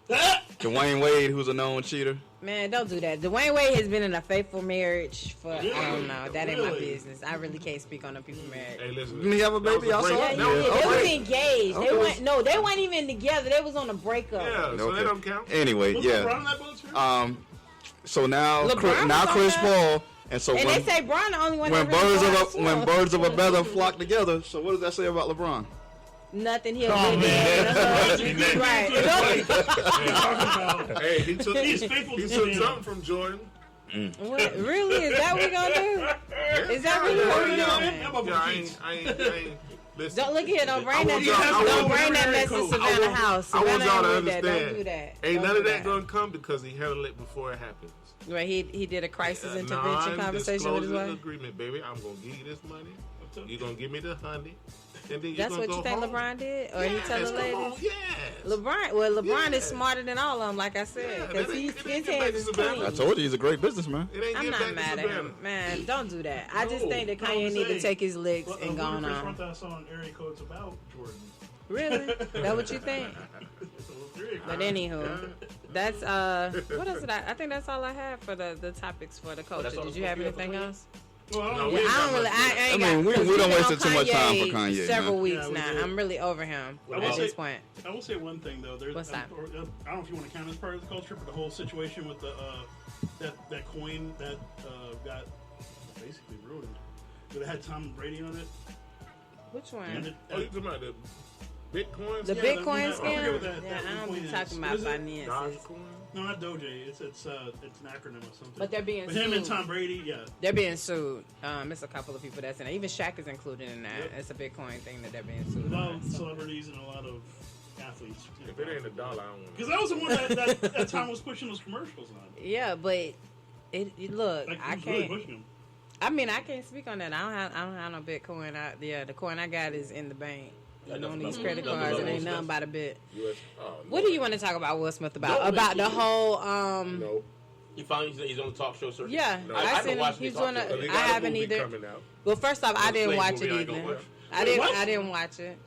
Dwayne Wade, who's a known cheater. Man, don't do that. Dwayne Wade has been in a faithful marriage for, I don't know. That ain't my Really? business. I really can't speak on the people married. Hey, listen. Didn't he have a baby that was also? break- Yeah, that was a they was break. engaged. Okay. They weren't even together. They was on a breakup. Yeah, so that don't count. Anyway, Was yeah. LeBron in that boat too? So now, LeBron now was on Chris that. Paul, and so And when, they say Bron the only one when that really birds of a feather flock together. So what does that say about LeBron? Nothing he'll Oh, do. man. Right. Hey, he took He's faithful he to took him. something from Jordan. What? Really? Is that what we gonna do? Is that really what we Yeah, doing? yeah, I ain't. Listen. Don't look here. Don't I bring that. want y'all- Don't bring that mess to I Savannah want- House. I want Savannah y'all to ain't with that. understand. Don't do that. Ain't Don't none do of that gonna come because he handled it before it happens. Right, he did a crisis intervention conversation with his Non-disclosure wife. agreement, baby. I'm gonna give you this money. You gonna give me the honey, and then you That's gonna what go you think home. LeBron did, or he tell the Come on, ladies? yes. LeBron Yeah. is smarter than all of them, like I said, Yeah, because that ain't- his it ain't hands back is to Savannah. clean. I told you he's a great businessman. It ain't I'm get not back to mad at Savannah. him, man. Don't do that. I just No. think that I Kanye was need to saying, take his licks Well, and go Ludacris on. wrote that song Area Codes about Jordan. Really? That what you think? So, Area But Codes. anywho, that's what is it? I think that's all I have for the topics for the culture. that's all Did the you have stuff you anything have else? Well, I No, don't we Yeah, ain't I got don't really. much. I ain't I mean, got. we 'cause don't we've been wasted on too much time for Kanye, Several man. weeks Yeah, we now. did. I'm really over him I at will this say- point. I will say one thing though. There's, What's that? I don't know if you want to count as part of the culture, but the whole situation with the that coin that got basically ruined. But it had Tom Brady on it. Which And one? it, Oh, you talking about the Bitcoin? The yeah, Bitcoin I forget what scam? that Yeah, I don't coin be is. talking What about is it? finances. Dogecoin? No, not Doge. It's an acronym or something. But they're being But him and sued. Tom Brady, yeah. They're being sued. It's a couple of people that's in it. Even Shaq is included in that. Yep. It's a Bitcoin thing that they're being A sued lot on. of celebrities and a lot of athletes. If it ain't $1, I don't want Because that was the one that Tom was pushing those commercials on. Yeah, but look, Like, he I was really can't. pushing them. I mean, I can't speak on that. I don't have no Bitcoin. The coin I got is in the bank. Yeah, On these nothing- credit nothing cards, it about ain't Will nothing Smith. but a bit. US. Oh, What do you want to talk about Will Smith about? No, About the basically. whole No. He finally he's on the talk show circuit. Yeah, No, I haven't seen him. watched He's the talk doing show. a. They I got a haven't movie either. coming out. Well, first off, I The didn't slave watch movie it I ain't gonna either. watch. I didn't watch it.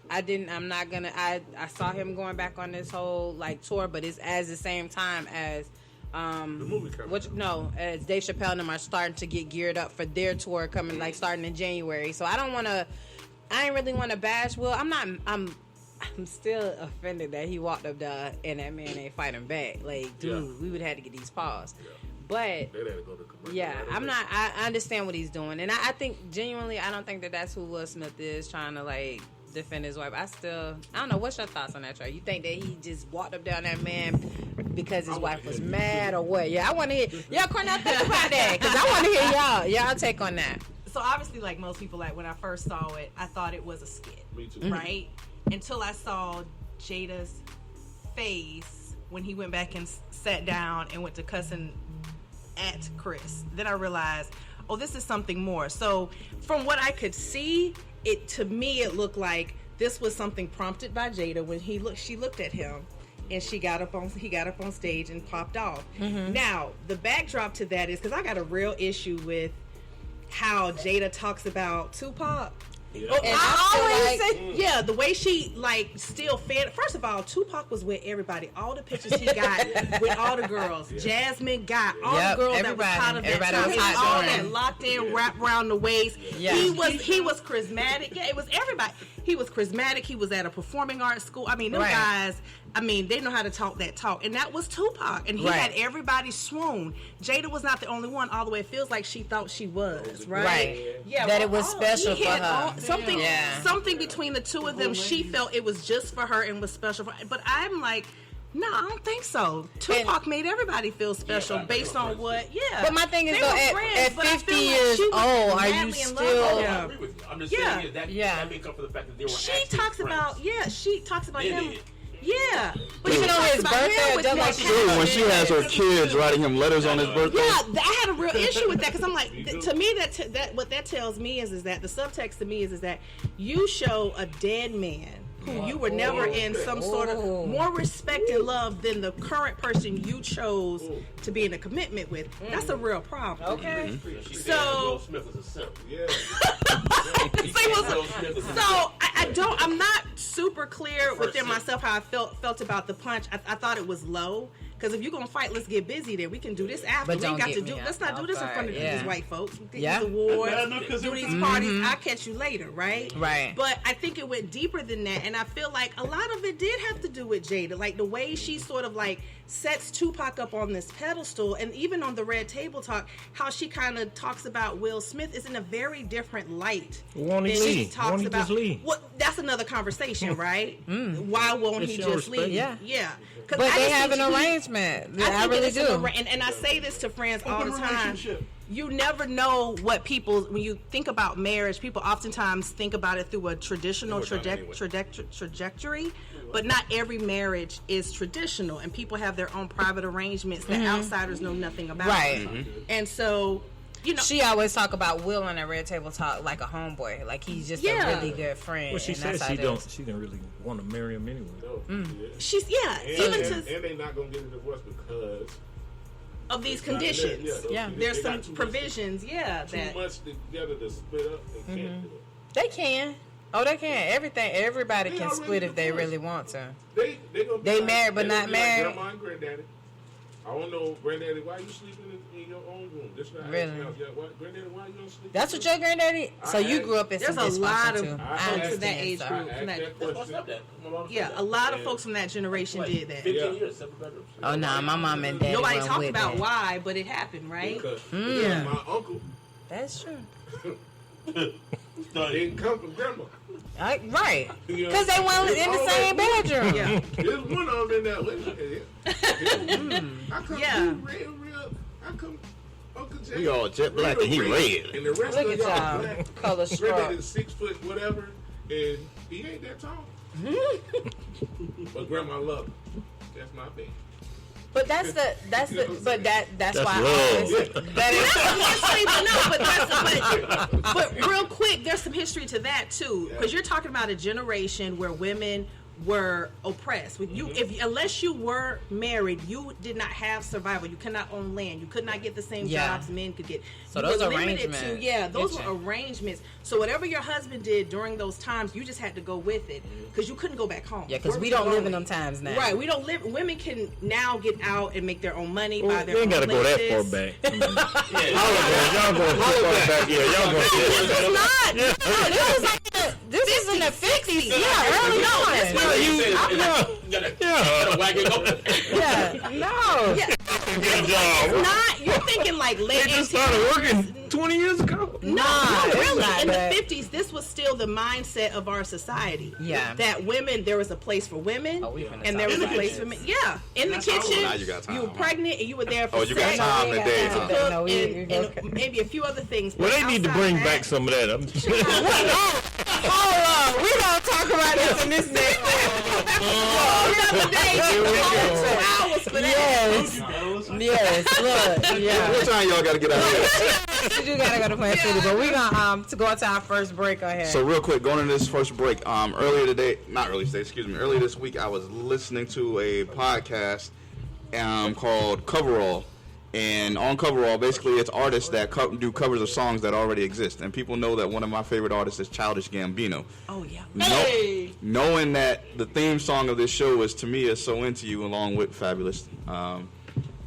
I'm not gonna. I saw him going back on this whole like tour, but it's as the same time as The movie coming. as Dave Chappelle and them are starting to get geared up for their tour coming like starting in January. So I don't want to. I ain't really want to bash Will. I'm still offended that he walked up there and that man ain't fighting back. Like, dude, we would have to get these paws. But They had to go to commercial. yeah, right I'm away. not. I understand what he's doing, and I think genuinely, I don't think that that's who Will Smith is trying to like defend his wife. I don't know. What's your thoughts on that, Trey? You think that he just walked up down that man because his wife was mad, or what? Yeah, I want to hear. Yeah, Cornell, think about that because I want to hear y'all take on that. So obviously, like most people, like when I first saw it, I thought it was a skit, Me too. right? Until I saw Jada's face when he went back and sat down and went to cussing at Chris. Then I realized, oh, this is something more. So from what I could see, to me it looked like this was something prompted by Jada when she looked at him and he got up on stage and popped off. Now, the backdrop to that is because I got a real issue with how Jada talks about Tupac. Yeah. Oh, And I I always feel say, yeah, the way she like still fed. First of all, Tupac was with everybody. All the pictures he got with all the girls. Jasmine got all Yep, the girls that was everybody. part of that. Everybody So was he hot all during. that locked in, wrapped around the waist. Yeah. He was charismatic. Yeah, it was everybody. He was charismatic. He was at a performing arts school. I mean, them Right. guys. I mean, they know how to talk that talk, and that was Tupac, and he Right. had everybody swoon. Jada was not the only one. Although it feels like she thought she was, right? Right. Yeah, That well, it was special he for had her. something, Yeah. something between the two of them. She felt it was just for her and was special for her. But I'm like, no, I don't think so. Tupac made everybody feel special based on what. Yeah. But my thing is, They though, were at friends, but I 50 feel like years she was old, are you madly in love still? with I him. agree with you. I'm just Yeah. saying that Yeah. that makes up for the fact that they were She actually talks friends. about, she talks about They him. did. Yeah. But Even she on talks his about birthday, him or with just more like Dude, when passion. she has her kids writing him letters on his birthday. Yeah, I had a real issue with that because I'm like, to me, that what that tells me is that the subtext to me is that you show a dead man who you were never in some sort of more respect and love than the current person you chose to be in a commitment with. That's a real problem. Okay. She said So- Will Smith was a simp. Yeah. He said Will Smith was a simp. So I'm not super clear within myself how I felt about the punch. I thought it was low. Because if you're gonna fight, let's get busy. Then we can do this after. But we ain't got to do. Let's not do this in front of these white folks. We Yeah. these awards, do these parties. I'll catch you later, right? Right. But I think it went deeper than that, and I feel like a lot of it did have to do with Jada, like the way she sort of like sets Tupac up on this pedestal, and even on the Red Table Talk, how she kind of talks about Will Smith is in a very different light. Won't he than she leave? talks Won't he about. just leave? Well, that's another conversation, right? Why won't It's he your just respect. leave? Yeah. 'Cause But I they just have an think he- arrangement. I I think really it's an do. and I say this to friends all the Open time. relationship. You never know what people, when you think about marriage, people oftentimes think about it through a traditional trajectory, but not every marriage is traditional, and people have their own private arrangements that outsiders know nothing about. Right. And so, you know, She always talk about Will on that Red Table Talk like a homeboy, like he's just a really good friend. Well, she and says that's how she it don't. is. She didn't really want to marry him anyway. she's And they not gonna get a divorce because of these it's not in there. conditions. Yeah, There's they some got too much- provisions, too that much together to split up and can't do it. They can. Oh, they can. Everybody They can already split if they divorced. really want to. They gonna be They married but they gonna not be married? Like grandma and granddaddy. I don't know, granddaddy, why you sleeping in your own room? This not Really? house. Yeah, granddaddy, why you don't sleep? That's what your granddaddy. So you grew up in some There's a lot of dysfunction too. I I asked to that understand. age so. group. I From that, asked that question. yeah, a lot of folks from that generation did that. 15 years, separate bedrooms. Oh no, my mom and dad. Nobody went talked with about that. why, but it happened, right? Because Yeah. my uncle That's true. didn't come from grandma. Right. You know, Because they weren't in the same bedroom. Yeah. There's one of them in that way. I come Yeah. real. I come Uncle Jay. We all jet black and he red. And the rest Look of at y'all y'all. black. Color Granddad struck. is 6 foot whatever, and he ain't that tall. But grandma loved him. That's my baby. But that's that's why love. I always, that is but real quick, there's some history to that too, because you're talking about a generation where women were oppressed. With you, unless you were married, you did not have survival. You could not own land. You could not get the same jobs men could get. So You those were limited arrangements. those were arrangements. So whatever your husband did during those times, you just had to go with it because you couldn't go back home. Yeah, because Where we was don't you live in going? them times now. Right, we don't live. Women can now get out and make their own money, buy their You own ain't gotta go that far places. back. Y'all going too far back. Yeah, y'all going too far back. It's not. No, this was like this is in the 50s. Yeah, early on. Yeah, no. Yeah. Good job. Not you're thinking like late They just 1800s. started working 20 years ago. No, it's really. not In that. the 50s, this was still the mindset of our society. Yeah. That women, there was a place for women, Oh, we finna and there talk was a about place this. for men. Yeah, in the kitchen. Now you got time. were pregnant, and you were there for Oh, you got sex, time today, huh? cook, No, and maybe a few other things. Well, but they need to outside bring that- back some of that. Hold on. We don't talk about this in this next Another day, Here we go. 2 hours for that. Yes, look, yeah. What time y'all got to get out of here? You gotta go to Plant City, but we gonna to go into our first break ahead. So real quick, going into this first break, earlier this week, I was listening to a podcast called Coverall. And on Coverall, basically, it's artists that do covers of songs that already exist. And people know that one of my favorite artists is Childish Gambino. Oh yeah. Knowing that the theme song of this show is Tamia So Into You, along with Fabulous.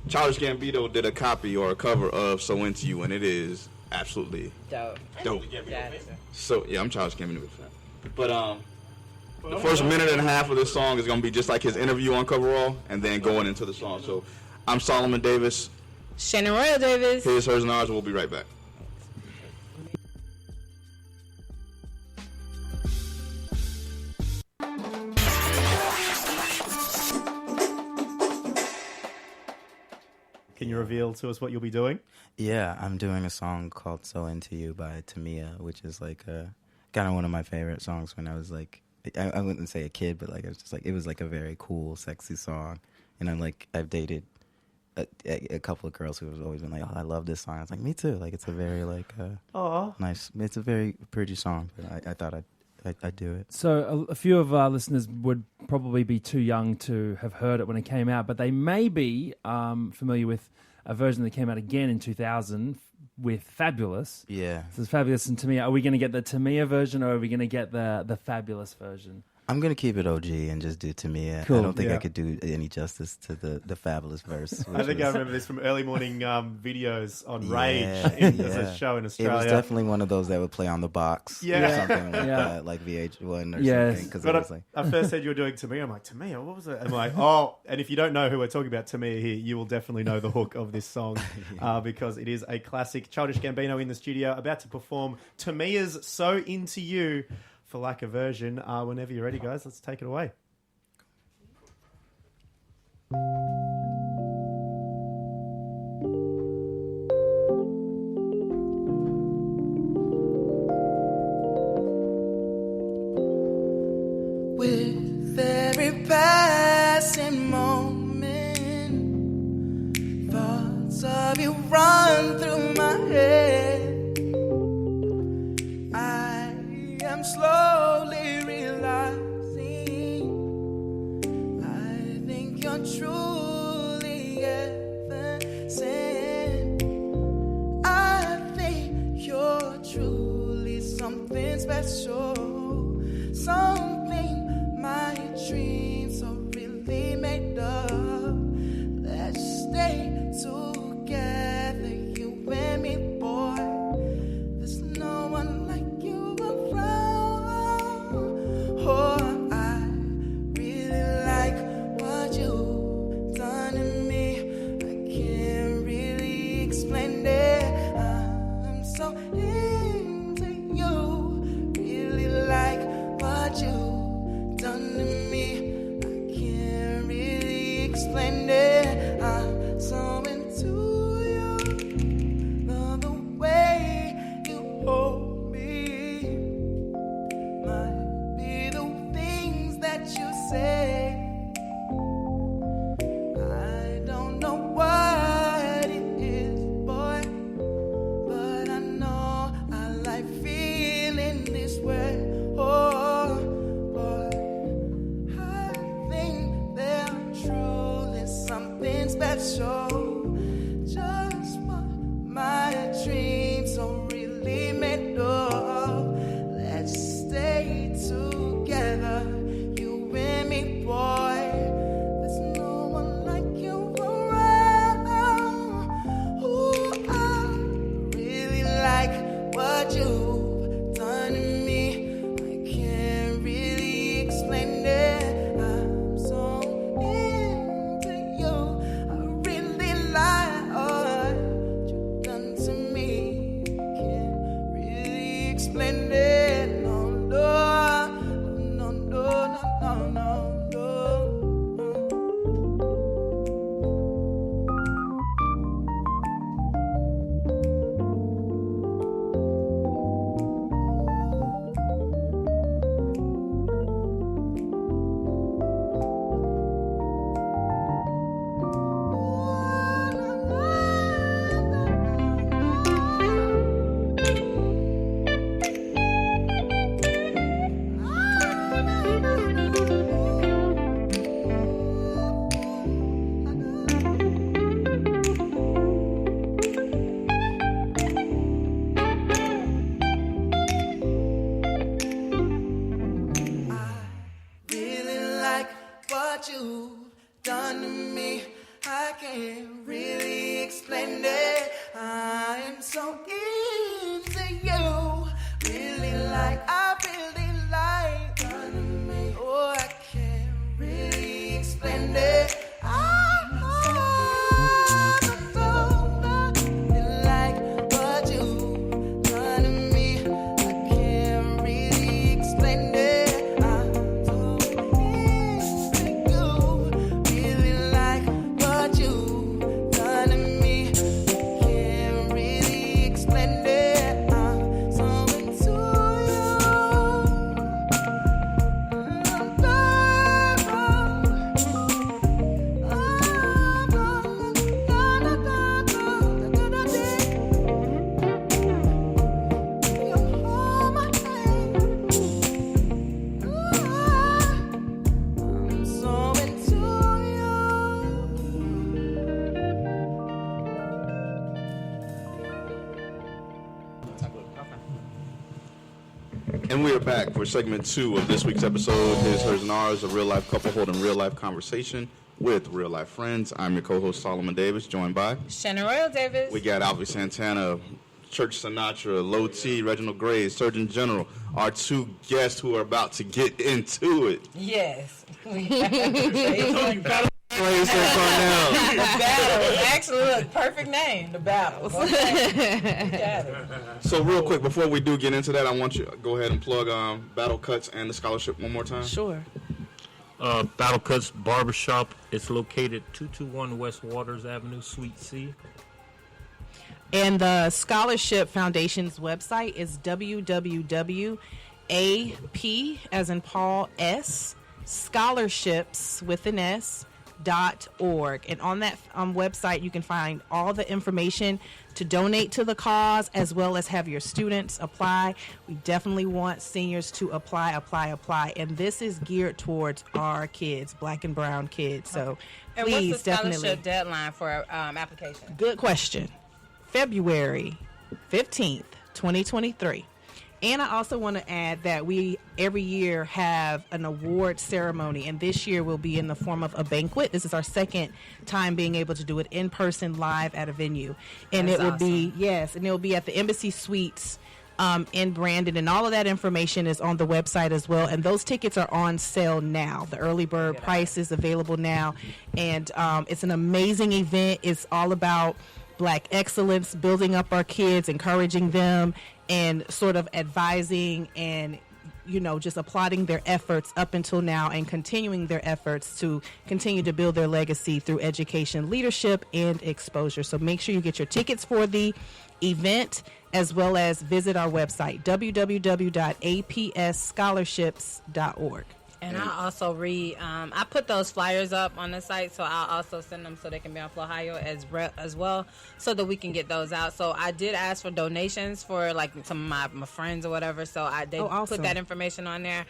Childish Gambino did a copy or a cover of So Into You, and it is absolutely dope. So, yeah, I'm Childish Gambino fan. But, the first minute and a half of this song is going to be just like his interview on Coverall, and then going into the song. So, I'm Solomon Davis. Shannon Royal Davis. His, hers, and ours. We'll be right back. Can you reveal to us what you'll be doing? Yeah, I'm doing a song called So Into You by Tamia, which is like kind of one of my favorite songs when I was like, I wouldn't say a kid, but like it was just like, it was like a very cool, sexy song. And I've dated a couple of girls who have always been like, oh, I love this song. I was like, me too. Like, it's a very like nice, it's a very pretty song, but I thought I'd do it. So a few of our listeners would probably be too young to have heard it when it came out, but they may be familiar with a version that came out again in 2000 with Fabulous. Yeah. So it's Fabulous and Tamia. Are we going to get the Tamia version or are we going to get the Fabulous version? I'm going to keep it OG and just do Tamia. Cool. I don't think I could do any justice to the Fabulous verse. I think I remember this from early morning videos on Rage as a show in Australia. It was definitely one of those that would play on the box or something like that, like VH1 or something. Because but I first said you were doing Tamia. I'm like, Tamia, what was it? I'm like, oh, and if you don't know who we're talking about, Tamia here, you will definitely know the hook of this song because it is a classic. Childish Gambino in the studio about to perform Tamia's So Into You. For lack of version, whenever you're ready, guys, let's take it away. With every passing moment, thoughts of you run through my head. I'm slowly realizing I think you're truly heaven-sent. I think you're truly something special, something my dreams are really made of. Let's stay together, you and me, boy. There's no one like you around. Oh, I really like what you've done to me. I can't really explain it. I'm so into you. Really like what you've done to me. I can't really explain it. I'm so into you. Love the way you hold me. Might be the things that you say. I don't know what it is, boy, but I know I like feeling this way. Oh, boy, I think there's truly something special, just what my dreams are really made of. Let's stay together, you and me, boy. There's no one like you around. Ooh, I really like what you've done to me. I can't really explain it. I'm so into you. I really like what you've done to me. Can't really explain it. No, no, no, no, no, no, no. Really like what you've done to me. I can't really explain it. I am so into you. Really like, I really like done to me. Oh, I can't really explain it. Really like what you've done to me. I can't really explain it. I'm so into you. Really like what you've done to me. I can't really explain it. I'm so into you. And we are back for segment 2 of this week's episode, His, Hers, and Ours, a real-life couple holding real-life conversation with real-life friends. I'm your co-host, Solomon Davis, joined by... Shannon Royal Davis. We got Alvy Santana, Church Sinatra, Low T, Reginald Graves, Surgeon General, our 2 guests who are about to get into it. Yes. Graves and Cornell. The Battle. Actually, look, perfect name, The Battle. Okay. Got it. So real quick, before we do get into that, I want you to go ahead and plug Battle Cuts and the scholarship one more time. Sure. Battle Cuts Barbershop. It's located 221 West Waters Avenue, Suite C. And the Scholarship Foundation's website is www.ap, as in Paul S, scholarships with an S, .org. And on that website, you can find all the information to donate to the cause, as well as have your students apply. We definitely want seniors to apply. And this is geared towards our kids, black and brown kids. So And please, what's the scholarship definitely. deadline for application? Good question. February 15th, 2023. And I also want to add that we every year have an award ceremony, and this year will be in the form of a banquet. This is our second time being able to do it in person, live at a venue, and That's it will awesome. and it will be at the Embassy Suites in Brandon, and all of that information is on the website as well. And those tickets are on sale now. The early bird price is available now, and it's an amazing event. It's all about Black excellence, building up our kids, encouraging them, and sort of advising and, just applauding their efforts up until now and continuing their efforts to continue to build their legacy through education, leadership, and exposure. So make sure you get your tickets for the event, as well as visit our website, www.apsscholarships.org. And I'll also I put those flyers up on the site, so I'll also send them so they can be on Flahio as well, so that we can get those out. So I did ask for donations for like some of my friends or whatever, so they awesome. put that information on there.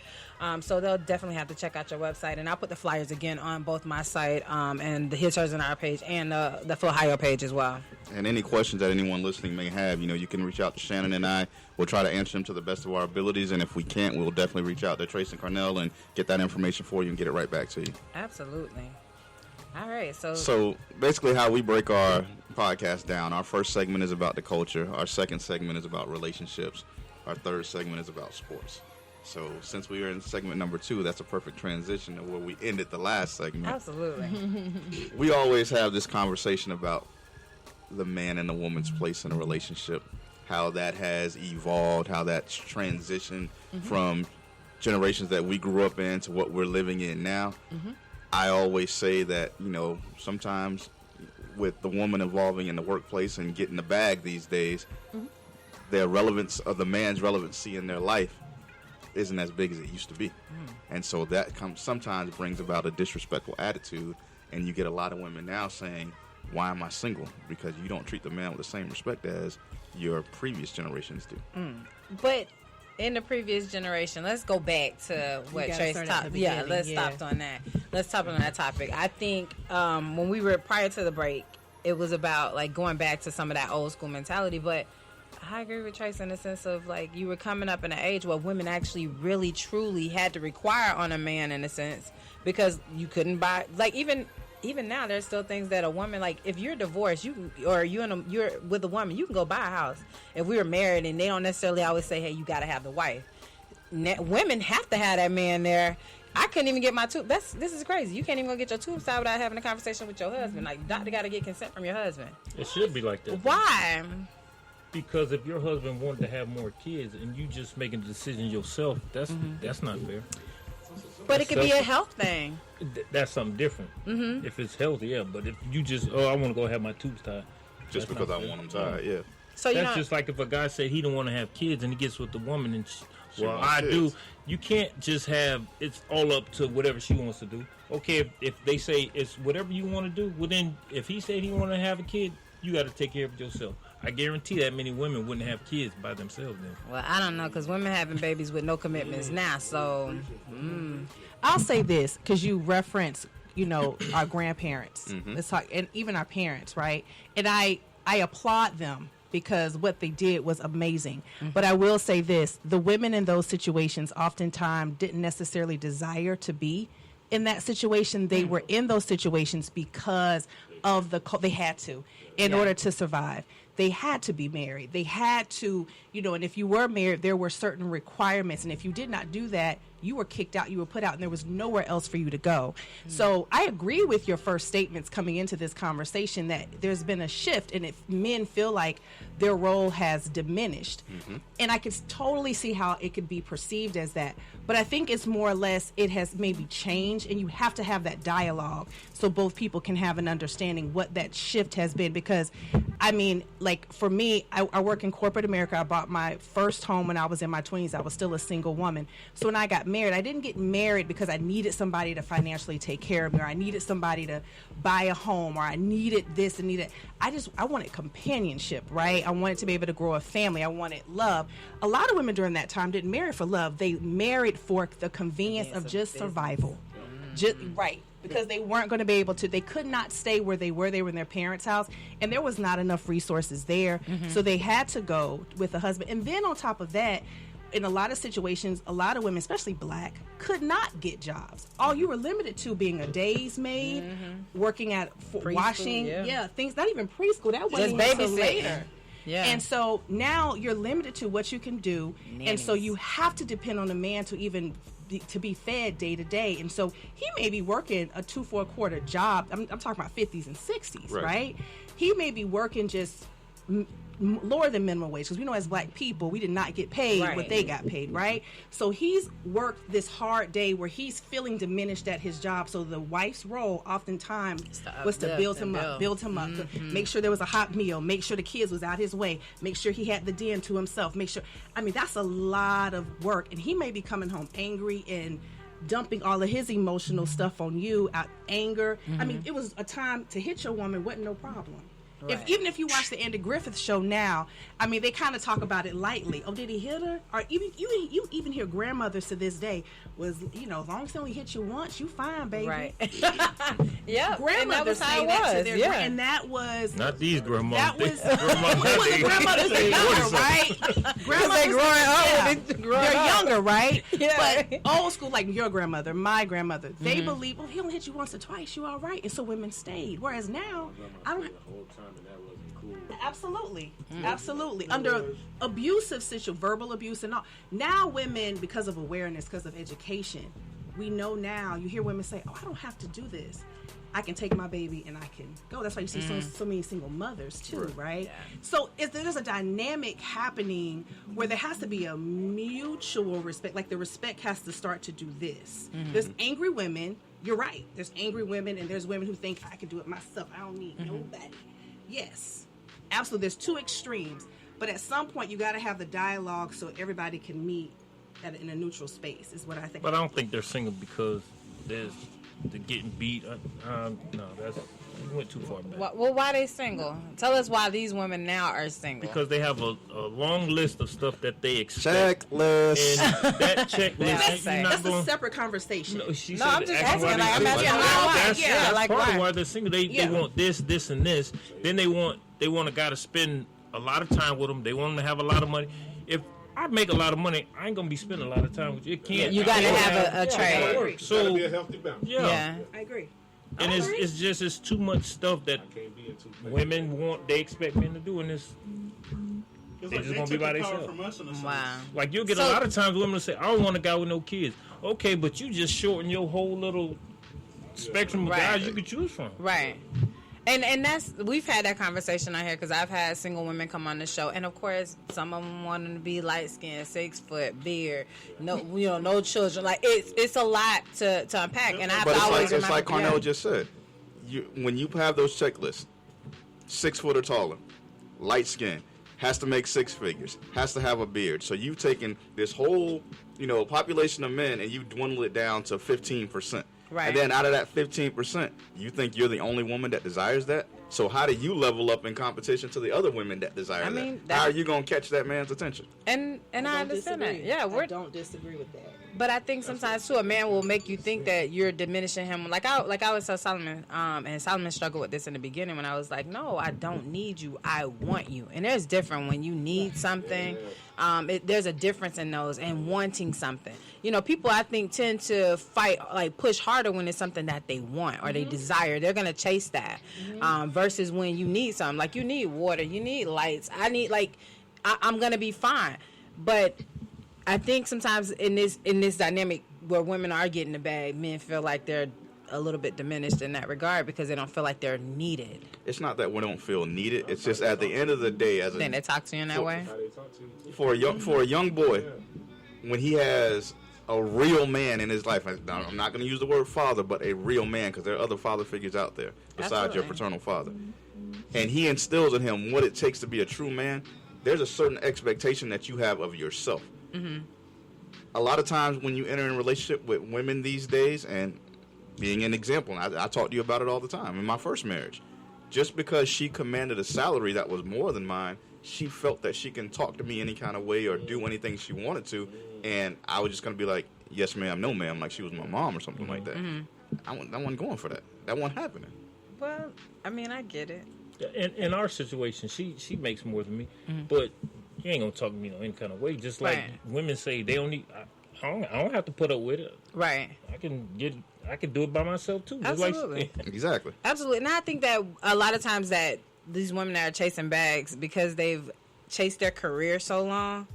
So they'll definitely have to check out your website, and I'll put the flyers again on both my site and the His, Hers, and Our page, and the Flahio page as well. And any questions that anyone listening may have, you can reach out to Shannon and I. We'll try to answer them to the best of our abilities, and if we can't, we'll definitely reach out to Trace and Cornell and get that information for you and get it right back to you. Absolutely. All right, So basically how we break our podcast down, our first segment is about the culture, our second segment is about relationships, our third segment is about sports. So since we are in segment number 2, that's a perfect transition to where we ended the last segment. Absolutely. We always have this conversation about the man and the woman's place in a relationship, how that has evolved, how that's transitioned from generations that we grew up in to what we're living in now. I always say that, sometimes with the woman evolving in the workplace and getting the bag these days, their relevance of the man's relevancy in their life isn't as big as it used to be. And so that sometimes brings about a disrespectful attitude, and you get a lot of women now saying, why am I single? Because you don't treat the man with the same respect as your previous generations do. But in the previous generation, let's go back to what Trace talked. Yeah, let's stop on that. Let's talk on that topic. I think when we were prior to the break, it was about like going back to some of that old school mentality. But I agree with Trace in the sense of like you were coming up in an age where women actually really truly had to require on a man in a sense, because you couldn't buy, like even now there's still things that a woman, like if you're divorced, you're with a woman, you can go buy a house. If we were married, and they don't necessarily always say, hey, you got to have the wife. Women have to have that man there. I couldn't even get my tube. This is crazy. You can't even go get your tubes out without having a conversation with your husband. Like, doctor got to get consent from your husband. It should be like that. Why? Because if your husband wanted to have more kids and you just making the decision yourself, that's not fair. But it could be a health thing. That's something different. If it's healthy, yeah. But if you just, I want to go have my tubes tied. Just because I want them tied, yeah. So that's just like if a guy said he don't want to have kids and he gets with the woman and I do. You can't just have, it's all up to whatever she wants to do. Okay, if they say it's whatever you want to do, well then if he said he want to have a kid, you got to take care of it yourself. I guarantee that many women wouldn't have kids by themselves then. Well, I don't know, because women having babies with no commitments now, so... I'll say this, because you reference, our grandparents. Let's talk, and even our parents, right? And I applaud them because what they did was amazing. But I will say this, the women in those situations oftentimes didn't necessarily desire to be in that situation. They were in those situations because of they had to, in order to survive. They had to be married. They had to, and if you were married, there were certain requirements. And if you did not do that, you were kicked out, you were put out, and there was nowhere else for you to go. So I agree with your first statements coming into this conversation that there's been a shift, and if men feel like their role has diminished. And I can totally see how it could be perceived as that. But I think it's more or less it has maybe changed, and you have to have that dialogue so both people can have an understanding what that shift has been. Because, I mean, like for me, I work in corporate America. I bought my first home when I was in my 20s. I was still a single woman. So when I got married, I didn't get married because I needed somebody to financially take care of me, or I needed somebody to buy a home, or I needed this and needed. I wanted companionship, right? I wanted to be able to grow a family. I wanted love. A lot of women during that time didn't marry for love. They married for the convenience of just survival. Right. Because they weren't going to be able to, they could not stay where they were in their parents' house, and there was not enough resources there. So they had to go with a husband. And then on top of that, in a lot of situations, a lot of women, especially black, could not get jobs. All you were limited to being a day's maid, working at washing, things, not even preschool. That wasn't just until later. babysitting. Yeah. And so now you're limited to what you can do. Nannies. And so you have to depend on a man to even to be fed day to day. And so he may be working a 2 for a quarter job. I'm talking about 50s and 60s, right? He may be working just lower than minimum wage, because we know as black people we did not get paid what they got paid, right? So he's worked this hard day where he's feeling diminished at his job. So the wife's role oftentimes was to build him up, to make sure there was a hot meal, make sure the kids was out his way, make sure he had the den to himself, make sure, I mean, that's a lot of work. And he may be coming home angry and dumping all of his emotional stuff on you out anger. I mean, it was a time to hit your woman wasn't no problem. Even if you watch the Andy Griffith show now, I mean, they kind of talk about it lightly. Oh, did he hit her? Or even you even hear grandmothers to this day was, as long as they only hit you once, you fine, baby. Right. Yeah. Grandmothers say that to their and that was not these grandmothers. That was the grandmothers are younger, right? Grandmothers they're younger, right? Yeah. But old school, like your grandmother, my grandmother, they believe, well, he only hit you once or twice, you all right. And so women stayed. Whereas now, I don't. Absolutely. Under abusive verbal abuse and all. Now women, because of awareness, because of education, we know now, you hear women say, oh, I don't have to do this. I can take my baby and I can go. That's why you see so many single mothers too, right? Yeah. So there's a dynamic happening where there has to be a mutual respect. Like the respect has to start to do this. There's angry women. You're right. There's angry women, and there's women who think I can do it myself. I don't need nobody. Yes, absolutely. There's two extremes, but at some point you got to have the dialogue so everybody can meet in a neutral space. Is what I think. But I don't think they're single because they're getting beat. No, you went too far back. Well, why they single? Tell us why these women now are single. Because they have a long list of stuff that they expect. Checklist. And that checklist. That's a separate conversation. I'm just asking. I'm asking why. That's part of why they're single. They want this, and this. Then they want a guy to spend a lot of time with them. They want them to have a lot of money. If I make a lot of money, I ain't gonna be spending a lot of time with you. It can't. You gotta have a trade. So gotta be a healthy balance. Yeah, I agree. And it's too much stuff that women want. They expect men to do, and it's they just gonna be by themselves. Wow. Like you'll get a lot of times women will say, "I don't want a guy with no kids." Okay, but you just shorten your whole little spectrum of guys you could choose from. Right. And that's, we've had that conversation on here because I've had single women come on the show, and of course some of them want them to be light skinned, 6 foot, beard, no children. Like it's a lot to unpack, and I have to always remember. It's like Cornell just said. When you have those checklists, 6 foot or taller, light skin, has to make 6 figures, has to have a beard. So you've taken this whole population of men and you dwindle it down to 15%. Right. And then out of that 15%, you think you're the only woman that desires that? So how do you level up in competition to the other women that desire that? How are you going to catch that man's attention? And I understand that. Yeah, I don't disagree with that. But I think sometimes too, a man will make you think that you're diminishing him. Like I was telling Solomon, and Solomon struggled with this in the beginning when I was like, no, I don't need you, I want you. And there's different when you need something. There's a difference in those and wanting something. You know, people I think tend to fight, like push harder when it's something that they want or they desire. They're gonna chase that versus when you need something. Like you need water, you need lights. I need I'm gonna be fine, but I think sometimes in this dynamic where women are getting the bag, men feel like they're a little bit diminished in that regard because they don't feel like they're needed. It's not that we don't feel needed. It's just at the end of the day, then they talk to you in that way. For a young boy, when he has a real man in his life, I'm not going to use the word father, but a real man, because there are other father figures out there besides your paternal father, and he instills in him what it takes to be a true man. There's a certain expectation that you have of yourself. Mm-hmm. A lot of times when you enter in a relationship with women these days, and being an example, and I talk to you about it all the time, in my first marriage, just because she commanded a salary that was more than mine, she felt that she can talk to me any kind of way or do anything she wanted to, and I was just going to be like, yes ma'am, no ma'am, like she was my mom or something like that. Mm-hmm. I wasn't going for that. That wasn't happening. Well, I mean, I get it. In our situation, she makes more than me, but you ain't gonna talk to me any kind of way. Just like women say, they don't need. I don't have to put up with it. Right. I can do it by myself too. Absolutely. Exactly. Absolutely. And I think that a lot of times that these women that are chasing bags because they've chased their career so long.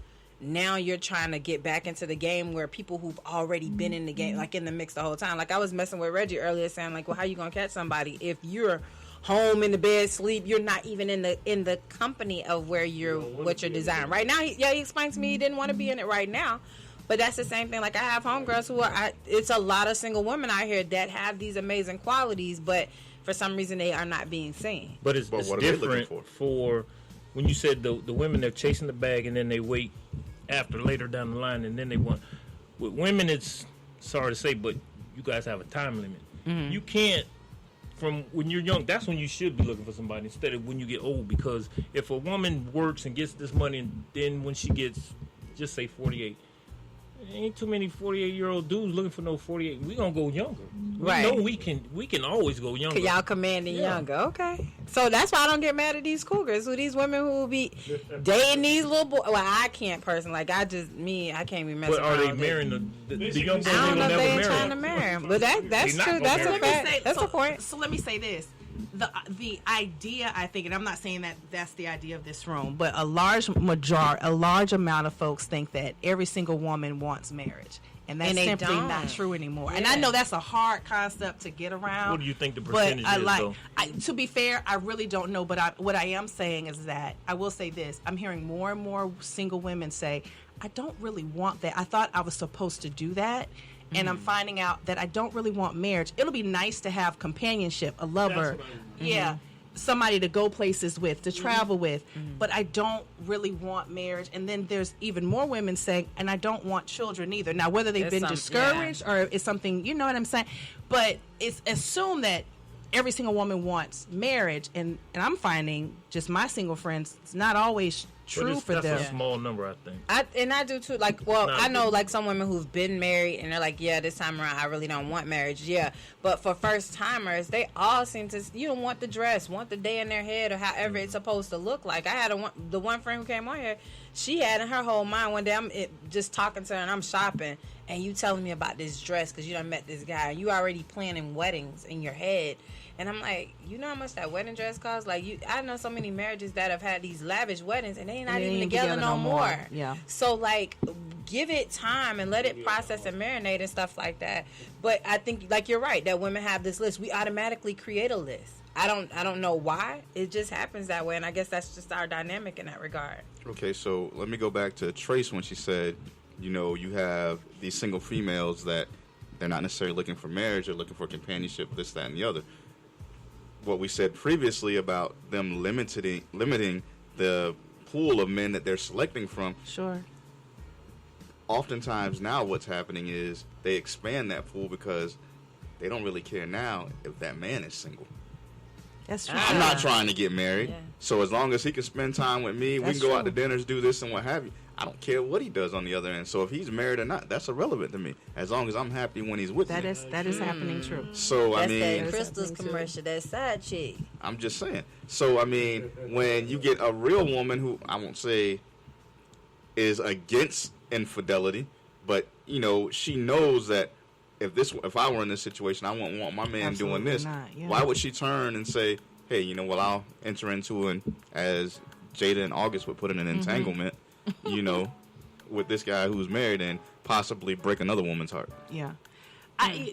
Now you're trying to get back into the game where people who've already been in the game, like in the mix the whole time. Like I was messing with Reggie earlier, saying like, well, how you gonna catch somebody if you're home in the bed, sleep, you're not even in the company of where what you're desiring right now. He explained to me he didn't want to be in it right now, but that's the same thing. Like I have homegirls who it's a lot of single women out here that have these amazing qualities, but for some reason they are not being seen. But it's different for when you said the women, they're chasing the bag and then they wait after later down the line and then they want. With women, it's sorry to say, but you guys have a time limit. Mm-hmm. You can't. From when you're young, that's when you should be looking for somebody instead of when you get old. Because if a woman works and gets this money, and then when she gets, just say 48, ain't too many 48-year-old dudes looking for no 48. We gonna go younger. Right. We know we can always go younger. Y'all commanding younger. Okay. So that's why I don't get mad at these cougars, who these women who will be dating these little boys. Well, I can't personally. Like I can't be messing. But are they marrying the young boys? I don't know if they're trying to marry him. But that's true. That's a fact. That's a point. So let me say this. The idea, I think, and I'm not saying that that's the idea of this room, but a large amount of folks think that every single woman wants marriage. And that's simply not true anymore. Yeah. And I know that's a hard concept to get around. What do you think the percentage is, though? To be fair, I really don't know. But what I am saying is that I will say this. I'm hearing more and more single women say, I don't really want that. I thought I was supposed to do that. And I'm finding out that I don't really want marriage. It'll be nice to have companionship, a lover. Somebody to go places with, to travel with, but I don't really want marriage. And then there's even more women saying, and I don't want children either. Now, whether they've been discouraged or it's something, you know what I'm saying? But it's assumed that every single woman wants marriage, and I'm finding just my single friends, it's not always true for them. That's a small number, I think. I do too. Like, well, I know like some women who've been married and they're like, yeah, this time around I really don't want marriage. Yeah, but for first timers, they all seem to want the dress, want the day in their head, or however it's supposed to look like. I had the one friend who came on here. She had in her whole mind one day, I'm just talking to her and I'm shopping, and you telling me about this dress because you done met this guy. You already planning weddings in your head. And I'm like, you know how much that wedding dress costs? Like, I know so many marriages that have had these lavish weddings, and they ain't even together no more. Yeah. So, like, give it time and let it process and marinate and stuff like that. But I think, like, you're right, that women have this list. We automatically create a list. I don't know why. It just happens that way, and I guess that's just our dynamic in that regard. Okay, so let me go back to Trace when she said, you have these single females that they're not necessarily looking for marriage, they're looking for companionship, this, that, and the other. What we said previously about them limiting the pool of men that they're selecting from. Sure. Oftentimes now what's happening is they expand that pool because they don't really care now if that man is single. That's true. I'm not trying to get married, Yeah. so as long as he can spend time with me, we That's can go out to true. dinners, do this and what have you. I don't care what he does on the other end. So if he's married or not, that's irrelevant to me. As long as I'm happy when he's with me. That is happening true. So That's I mean, that Crystal's commercial, that side chick. I'm just saying. So I mean, when you get a real woman who I won't say is against infidelity, but you know she knows that if I were in this situation, I wouldn't want my man Absolutely doing this. not, yeah. Why would she turn and say, "Hey, you know, well, I'll enter into an as Jada and August would put in an entanglement, you know, with this guy who's married and possibly break another woman's heart." Yeah. Hmm.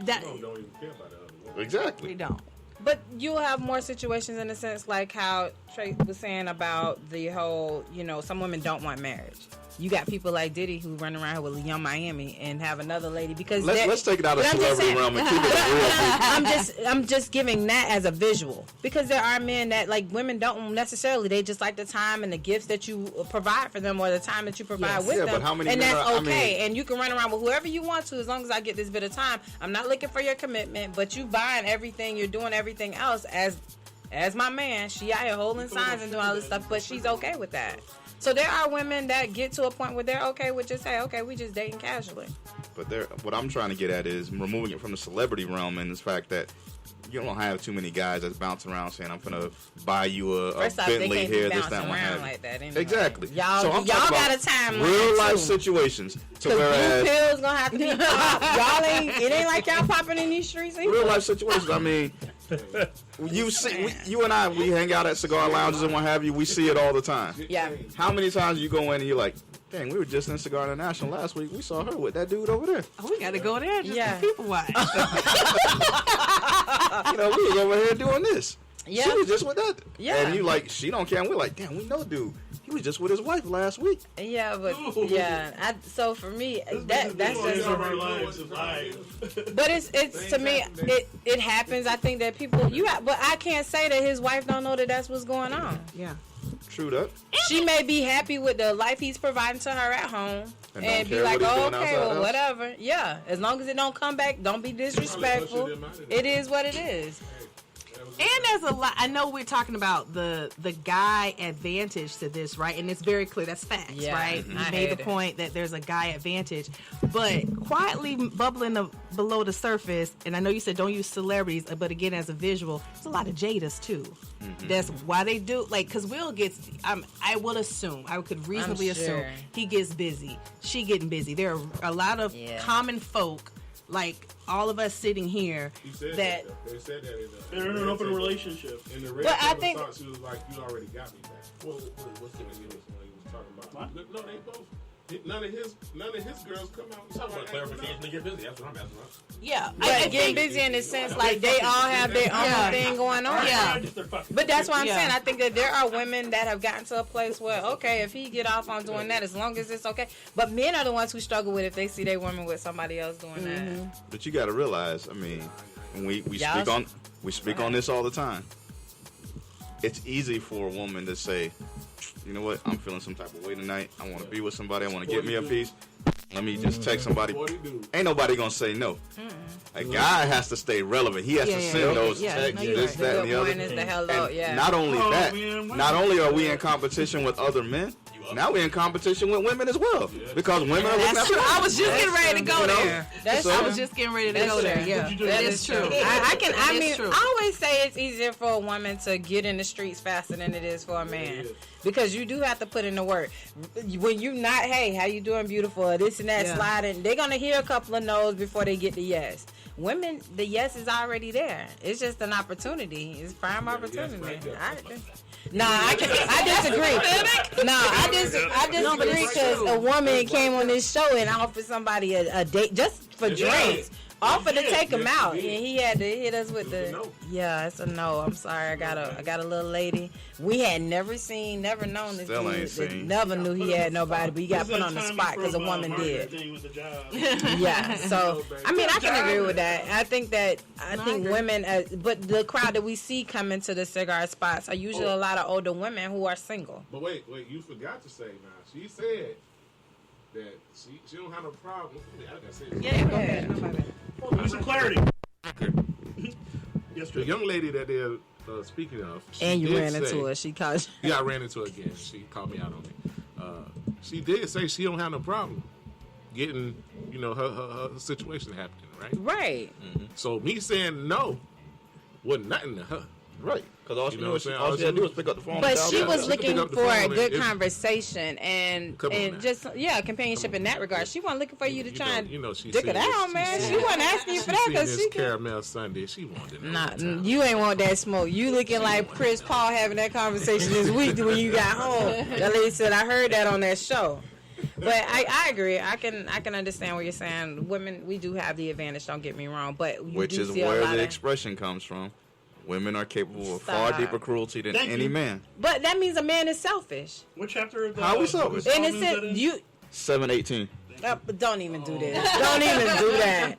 Don't even care about the other woman. Exactly. We don't. But you'll have more situations in a sense like how Trey was saying about the whole, you know, some women don't want marriage. You got people like Diddy who run around here with Young Miami and have another lady because Let's take it out of but I'm just celebrity saying- realm and keep it real. I'm just giving that as a visual because there are men that like women don't necessarily. They just like the time and the gifts that you provide for them or the time that you provide Yes. with Yeah, them. but how many and men that's are- I okay. mean- And you can run around with whoever you want to as long as I get this bit of time. I'm not looking for your commitment, but you buying everything. You're doing everything else as my man. She out here holding signs and doing all this stuff, but she's okay with that. So there are women that get to a point where they're okay with just say, okay, we just dating casually. But what I'm trying to get at is removing it from the celebrity realm and the fact that you don't have too many guys that's bouncing around saying, "I'm gonna buy you a First off, they Bentley can't be here, this, bouncing that, and what around have you." like that anyway. Exactly. Y'all- so I'm y'all talking got about a timeline, real life too. situations. To Cause blue whereas pills gonna have to be popped. Y'all ain't. It ain't like y'all popping in these streets. Either. real life situations. I mean, you and I, we hang out at cigar lounges and what have you. We see it all the time. Yeah. How many times you go in and you're like, "Dang, we were just in Cigar International last week. We saw her with that dude over there." Oh, we got to go there just Yeah. to people watch. You know, we was over here doing this. Yeah. She was just with that. Yeah. And you like, she don't care. And we're like, damn, we know dude. He was just with his wife last week. Yeah, but yeah. So for me, that's just. our lives of life. But it's to me it happens. I think that people but I can't say that his wife don't know that that's what's going on. Yeah. True that. She may be happy with the life he's providing to her at home And and don't be care like, what he's oh, doing okay, outside well, the house. whatever. Yeah, as long as it don't come back, don't be disrespectful. It is what it is. And there's a lot. I know we're talking about the guy advantage to this, right? And it's very clear. That's facts, Yeah, right? I You made hate the it. point that there's a guy advantage, but quietly bubbling below the surface. And I know you said don't use celebrities, but again, as a visual, there's a lot of Jadas too. That's why they do because Will gets. I would assume I could reasonably assume sure. he gets busy. She getting busy. There are a lot of common folk. Like all of us sitting here, They said that They're in an open relationship. In the red But I table think- talk, she was like, "You already got me back." What's the when he was talking about? No, they both. None of his girls come out. Talking about clarification to get busy. That's what I'm asking. yeah, But getting busy in the sense like they all have their own thing going on. Yeah. But that's what I'm Yeah. saying. I think that there are women that have gotten to a place where, okay, if he get off on doing that, as long as it's okay. But men are the ones who struggle with if they see their woman with somebody else doing that. But you got to realize, I mean, and we Y'all speak on this all the time. It's easy for a woman to say, "You know what? I'm feeling some type of way tonight. I want to be with somebody. I want to get me a piece. Let me just text somebody." Ain't nobody gonna say no. A guy has to stay relevant. He has to send those texts, no, you're this, right. that, The and the good other. mornings, the hello, And yeah. not only Oh, that, man, not only are we in competition with other men, now we're in competition with women as well because women are looking That's at true. I was just getting ready to go You know? there. That's I true. was just getting ready to That's go there. true. Yeah, That is true. I That is mean, true. I always say it's easier for a woman to get in the streets faster than it is for a man. Because you do have to put in the work. When you not, hey, how you doing, beautiful, or this and that, Yeah. sliding, they're going to hear a couple of no's before they get the yes. Women, the yes is already there. It's just an opportunity. It's prime opportunity. I disagree. I disagree because a woman came on this show and offered somebody a date just for drinks. Offered to take him out, and he had to hit us with the it's a no. I'm sorry, I got a little lady. We had never known this Still ain't dude. That seen. never knew he had nobody, but he got put on the spot because a woman did. Yeah, so I mean, I can agree with that. I think women, but the crowd that we see coming to the cigar spots are usually a lot of older women who are single. But wait, you forgot to say now. She said that she don't have no problem. I gotta say this. Yeah. Give me some clarity. Yes, the young lady that they're speaking of. And you ran into her. She called you. Yeah, I ran into her again. She called me out on it. She did say she don't have no problem getting, her situation happening, right? Right. Mm-hmm. So me saying no wasn't nothing to her. Right. Because all she know what I'm saying? all she had to do was pick up the phone. But and she dial was that. looking up the for a phone good and- conversation and just companionship in that regard. She wasn't looking for you to try and she dick her seen this- down, she man. seen- She wasn't asking you for that seen because this she could. Caramel Sunday. She wanted to know. Nah, you ain't want that smoke. You looking like Chris Paul having that conversation this week when you got home. That lady said, I heard that on that show. But I agree. I can understand what you're saying. Women, we do have the advantage. Don't get me wrong. But you Which do is see a where lot the of, expression comes from. Women are capable of far Stop. deeper cruelty than Thank any you. man. But that means a man is selfish. What chapter of the How we selfish? And it Solomon is that said in? you. 7:18. But don't even do this. Don't even do that.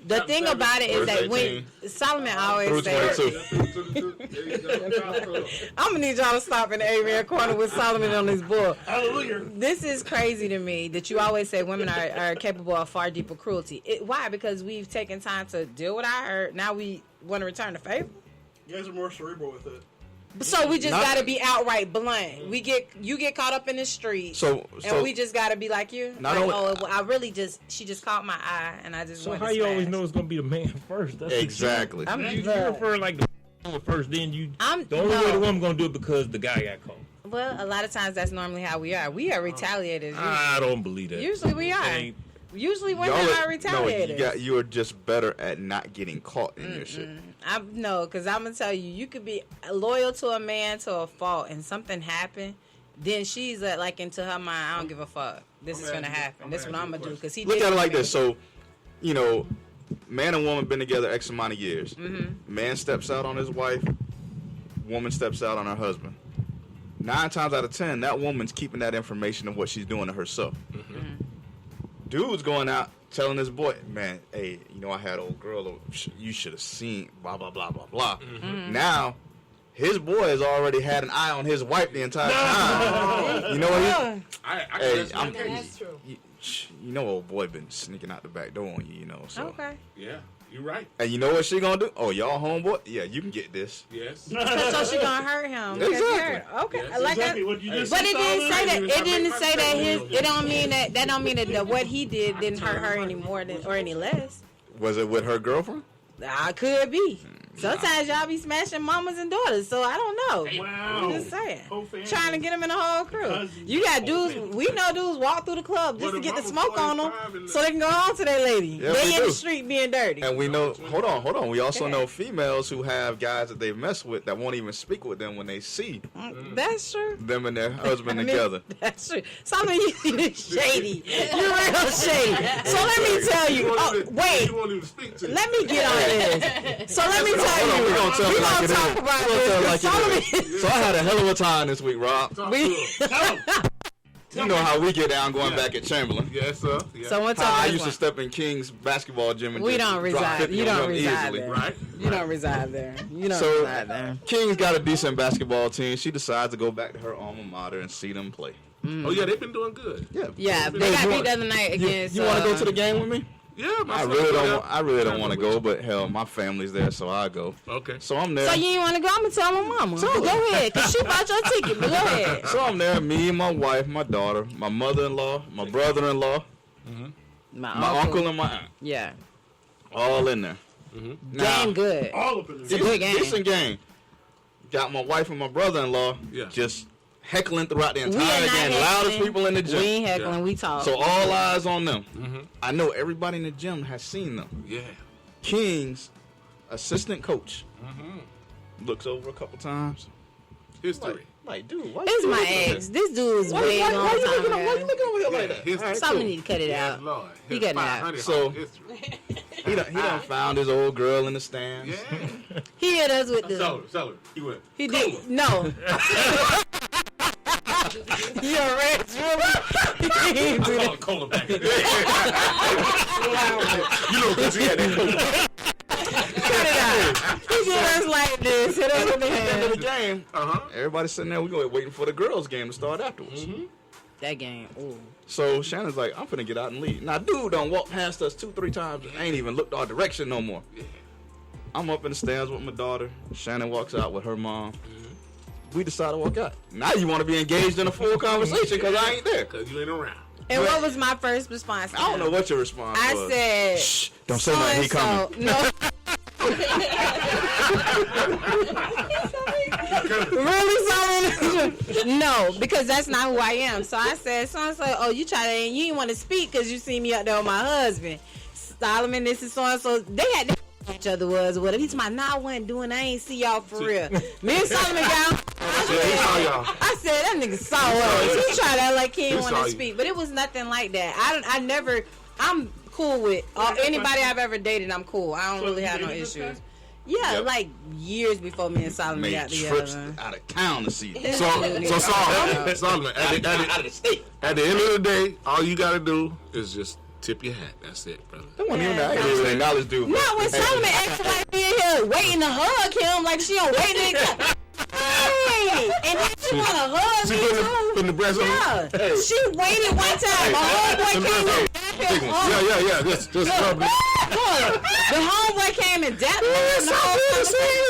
The thing about it is Verse that when 18. Solomon always Through says, 22. I'm gonna need y'all to stop in the avian corner with Solomon on his bull. Hallelujah. This is crazy to me that you always say women are capable of far deeper cruelty. Why? Because we've taken time to deal with our hurt. Now we want to return the favor. You guys are more cerebral with it. So we just Not- gotta be outright blunt. You get caught up in the street, So and we just gotta be like you. Not Like, only- she just caught my eye, and I just So went how to you always smash. know it's gonna be the man first? That's Exactly. I'm You just- refer like the woman first, then you. I'm- The only way no. the woman gonna do it because the guy got caught. Well, a lot of times that's normally how we are. We are retaliators. I don't believe that. Usually we are. Ain't- Usually women Y'all are no, retaliators. you are just better at not getting caught in your shit. Because I'm gonna tell you, you could be loyal to a man to a fault, and something happened. Then she's like into her mind, I don't give a fuck. This is gonna happen. This is what I'm gonna do because he Look did at it like to me. this. So, man and woman been together X amount of years. Man steps out on his wife. Woman steps out on her husband. 9 times out of 10, that woman's keeping that information of what she's doing to herself. Dude's going out telling his boy, man, hey, I had old girl. You should have seen blah blah blah blah blah. Now, his boy has already had an eye on his wife the entire time. You know what? That's true. You know, old boy been sneaking out the back door on you. So. Okay. Yeah, you're right. And you know what she gonna do? Oh, y'all homeboy? Yeah, you can get this. Yes. So she gonna hurt him. because he Exactly. hurt. Okay. Yes, Like exactly I, what you just but said, it didn't Solomon. say that. You It just didn't make say that my his. face It don't mean that don't mean that what he did didn't hurt her any more than or any less. Was it with her girlfriend? I could be. Sometimes y'all be smashing mamas and daughters, so I don't know. Wow. I'm just saying. Whole family. Trying to get them in the whole crew. Cousins. You got Whole dudes. family. We know dudes walk through the club just Well, to the get the mama smoke on them, 45 and so they can go home to their lady. Yeah, they we in do. the street being dirty. And we know. Hold on. We also know females who have guys that they've messed with that won't even speak with them when they see That's true. them and their husband I mean, together. That's true. Some of you shady. You're real shady. So let me tell you. Oh, wait. You won't even speak to. Let me get on this. So let me tell Hold on, you. we're gonna tell We it like gonna it talk is. about We're gonna tell it like this. it is. So I had a hell of a time this week, Rob. You know how we get down going back at Chamberlain. Yes, sir. Yeah. So what's How up? I with used to one? step in King's basketball gym and We just don't drop reside. 50 You on don't them reside easily. there. Right. You don't reside there. You don't So reside there. King's got a decent basketball team. She decides to go back to her alma mater and see them play. Oh yeah, they've been doing good. Yeah, they got beat the other night against. You want to go to the game with me? Yeah, I really don't want to go, but hell, my family's there, so I go. Okay. So I'm there. So you ain't want to go? I'm gonna tell my mama. But go ahead, cause she bought your ticket. But go ahead. So I'm there, me, my wife, my daughter, my mother-in-law, my brother-in-law, my uncle and my aunt, Yeah. all in there. Game good. All up in It's a there. good game. Decent game. Got my wife and my brother-in-law just heckling throughout the We entire ain't not game. heckling. Loudest people in the gym. We ain't heckling. We talk. So all eyes on them. I know everybody in the gym has seen them. Yeah. King's assistant coach looks over a couple times. History. Like, dude, why It's you my looking ex. This dude is Why way you long looking time over here ago. like that? History. Something need to cut it Yes, out. Lord. He got it out. So- History. He done found his old girl in the stands. Yeah. He hit us with the. Seller. He went. He did no. You're a ranch woman. He didn't do that. Cola back. You know, because he had that. Cut it out. He did us like this. Hit us with the At the end of hand. the game, everybody's sitting there. We waiting for the girls' game to start afterwards. That game. Ooh. So Shannon's like, I'm finna get out and leave. Now, dude done walked past us 2-3 times and ain't even looked our direction no more. I'm up in the stands with my daughter. Shannon walks out with her mom. We decide to walk out. Now you want to be engaged in a full conversation because I ain't there. Because you ain't around. And what was my first response? I don't know what your response was. I said, shh, don't say nothing, he coming. No. Really, something? No, because that's not who I am. So I said, so-and-so, oh, you didn't want to speak because you see me up there with my husband. Solomon, this is so-and-so. They had each other was what he's my nah, I wasn't doing. I ain't see y'all for real. Me and Solomon got. I said that nigga saw us. He tried to act like he didn't want to speak, but it was nothing like that. I'm cool with anybody I've ever dated. I'm cool. I don't really have no issues. Yeah, like years before me and Solomon got together. Trips out of town to see. So Solomon, at the end of the day, all you gotta do is just tip your hat. That's it, brother. That wasn't even that. Acknowledge, dude. Not when Solomon acts like me in here waiting to hug him, like she don't wait to hey, and then she want to hug me too. Putting the breast on. Yeah, she waited one time. My homeboy came and dapped him. Yeah. Just rub it. The homeboy came and dapped him. The whole time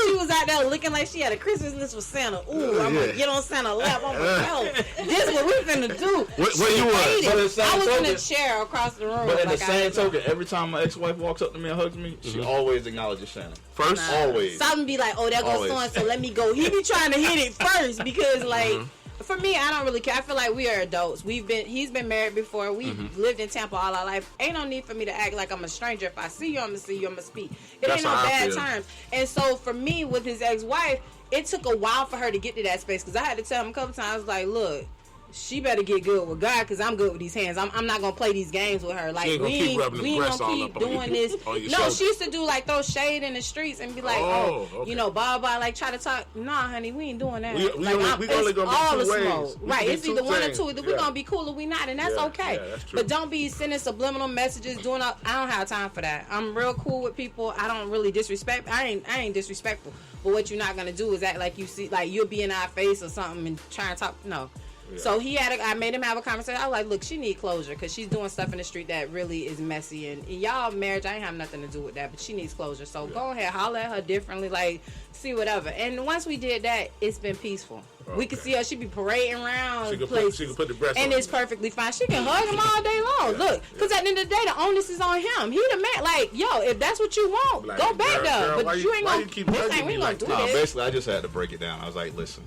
she was out there looking like she had a Christmas list with Santa. Ooh, I'm gonna get on Santa's lap. I'm like, oh, this is what we finna do. Where you was? I was in a chair across the room. But in the same token, every time my ex-wife walks up to me and hugs me, she always acknowledges Shannon. First? Always. Solomon be like, oh, there goes so-and-so, let me go. He be trying to hit it first because, like, for me, I don't really care. I feel like we are adults. He's been married before. We've lived in Tampa all our life. Ain't no need for me to act like I'm a stranger. If I see you, I'm gonna see you. I'm gonna speak. It ain't no bad times. And so for me, with his ex-wife, it took a while for her to get to that space because I had to tell him a couple times, like, look, she better get good with God because I'm good with these hands. I'm not gonna play these games with her. Like we ain't gonna keep doing this. No, she used to do like throw shade in the streets and be like, you know, blah blah. Like try to talk. Nah, honey, we ain't doing that. We only gonna be two ways. Right? It's either one or two. Either we gonna be cool or we not, and that's okay. Yeah, that's true. But don't be sending subliminal messages. I don't have time for that. I'm real cool with people. I don't really disrespect. I ain't disrespectful. But what you're not gonna do is act like you see, like you'll be in our face or something and try and talk. No. Yeah. So I made him have a conversation. I was like, look, she need closure because she's doing stuff in the street that really is messy. And y'all marriage, I ain't have nothing to do with that, but she needs closure. So go ahead, holler at her differently, like see whatever. And once we did that, it's been peaceful. Okay. We could see her. She be parading around. She can put the breast and on. It's perfectly fine. She can hug him all day long. Yeah. Look, because at the end of the day, the onus is on him. He the man. Like, yo, if that's what you want, like, go back there. But you ain't gonna. We gonna do this. Basically, I just had to break it down. I was like, listen.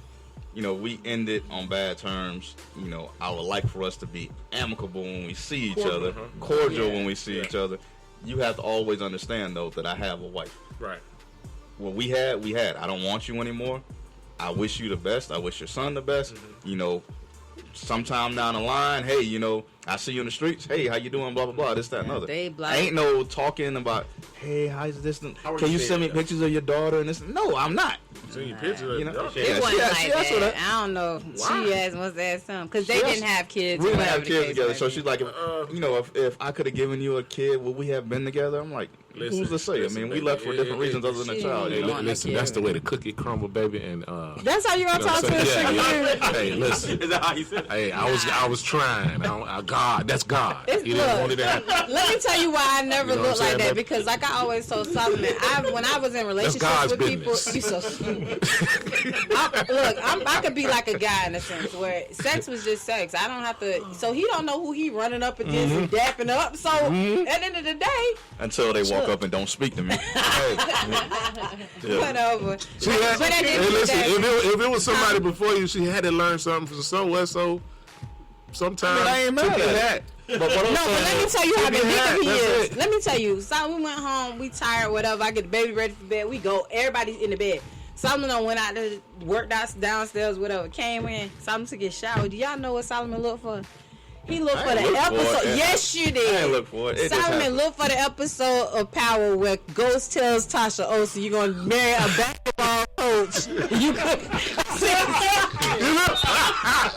You know, we ended on bad terms. You know, I would like for us to be amicable when we see each other, cordial when we see each other. You have to always understand, though, that I have a wife. Right. What we had. I don't want you anymore. I wish you the best. I wish your son the best. You know, sometime down the line, hey, you know, I see you in the streets. Hey, how you doing? Blah, blah, blah. This, that, and other. Ain't no talking about, hey, how's this? Can you send me pictures of your daughter? And this? No, I'm not. Send you pictures of your daughter? It wasn't like that. I don't know. She must ask something. Because they didn't have kids. We didn't have kids together. So she's like, you know, if I could have given you a kid, would we have been together? I'm like, who's to say? I mean, we left for different reasons other than a child. Hey, listen, that's the way the cookie crumble, baby. And that's how you gonna talk to a sugar. Hey, listen. Is that how you said it? Hey, I was trying. God, that's God. He didn't want it to happen. Let me tell you why I never looked like that. Because like I always told Solomon, when I was in relationships with people, you so stupid. I could be like a guy in a sense where sex was just sex. I don't have to. So he don't know who he running up against and dapping up. So at the end of the day, until they walk up and don't speak to me. Whatever. If it was somebody before you, she had to learn something from somewhere. So sometimes I ain't mad at that. But let me tell you how vindictive he is. Let me tell you. So we went home, we tired, whatever. I get the baby ready for bed. We go. Everybody's in the bed. Solomon went out there, worked out downstairs, whatever. Came in. Solomon took his shower. Do y'all know what Solomon looked for? He looked for the episode. Yes, you did. I didn't look for it. Solomon looked for the episode of Power where Ghost tells Tasha, "Oh, so you're gonna marry a basketball coach?"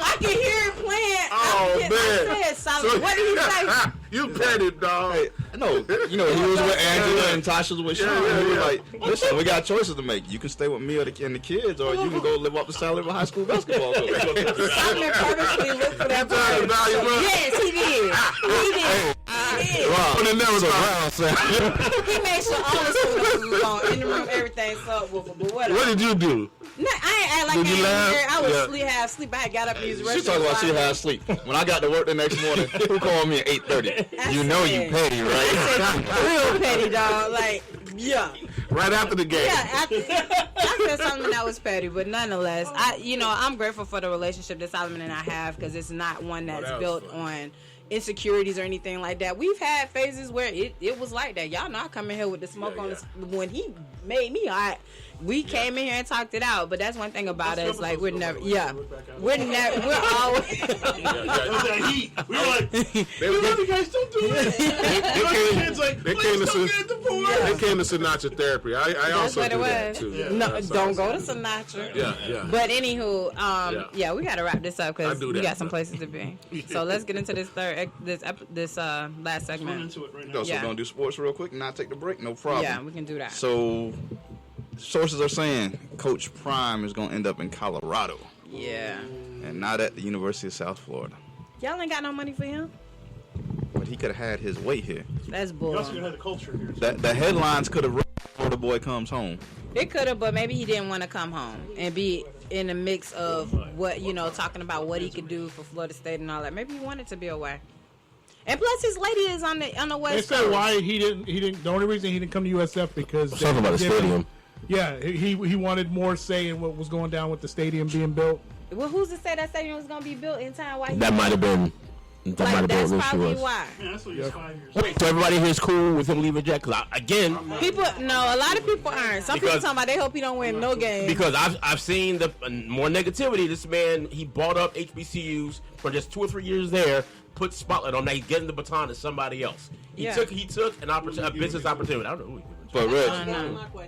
I can hear it playing. Oh man! I said, Solomon, what did he say? You petty dog. Hey, No, he was with Angela and Tasha was with Sean. And he was like, listen, we got choices to make. You can stay with me and the kids, or you can go live up the salary of a high school basketball coach. Solomon purposely looked for that part. Yes, he did. He made sure all the students was on in the room, everything. So, but whatever. What did you do? No, I ain't act like Did you laugh? I was Yeah. half sleep. I got up and used the restroom. She talking about she had sleep. When I got to work the next morning, who called me at 8:30? You know you petty, right? Real petty, dog. Like, yeah. Right after the game. Yeah, I said something that was petty, but nonetheless, I'm grateful for the relationship that Solomon and I have because it's not one that's built on insecurities or anything like that. We've had phases where it was like that. Y'all know I come in here with the smoke on the, when he made me we came in here and talked it out, but that's one thing about us. Like we're never always. That was that heat. We were like, we love you guys, don't do it. They came to Sinatra therapy. I also what do it that was. too. No, don't go to Sinatra. Yeah. But anywho, we got to wrap this up because we got some places to be. Yeah. So let's get into this last segment. So we're gonna do sports real quick and not take the break. No problem. Yeah, we can do that. So sources are saying Coach Prime is gonna end up in Colorado. Yeah. And not at the University of South Florida. Y'all ain't got no money for him? But he could have had his way here. That's bull. You also had the culture here. The headlines could have read Florida boy comes home. It could have, but maybe he didn't want to come home and be in the mix of what, talking about what he could do for Florida State and all that. Maybe he wanted to be away. And plus, his lady is on the West Coast. They said why he didn't. The only reason he didn't come to USF because Something about the stadium. Yeah, he wanted more say in what was going down with the stadium being built. Well, who's to say that stadium was going to be built in time? Why That might have been. That's probably why. Yeah, that's what 5 years. Wait, so everybody here is cool with him leaving Jack? Because again, a lot of people aren't. Some people talking about they hope he don't win no game. Because I've seen the more negativity. This man, he bought up HBCUs for just 2 or 3 years there, put spotlight on that. He's getting the baton to somebody else. He took a business opportunity. I don't know who he gave it to. But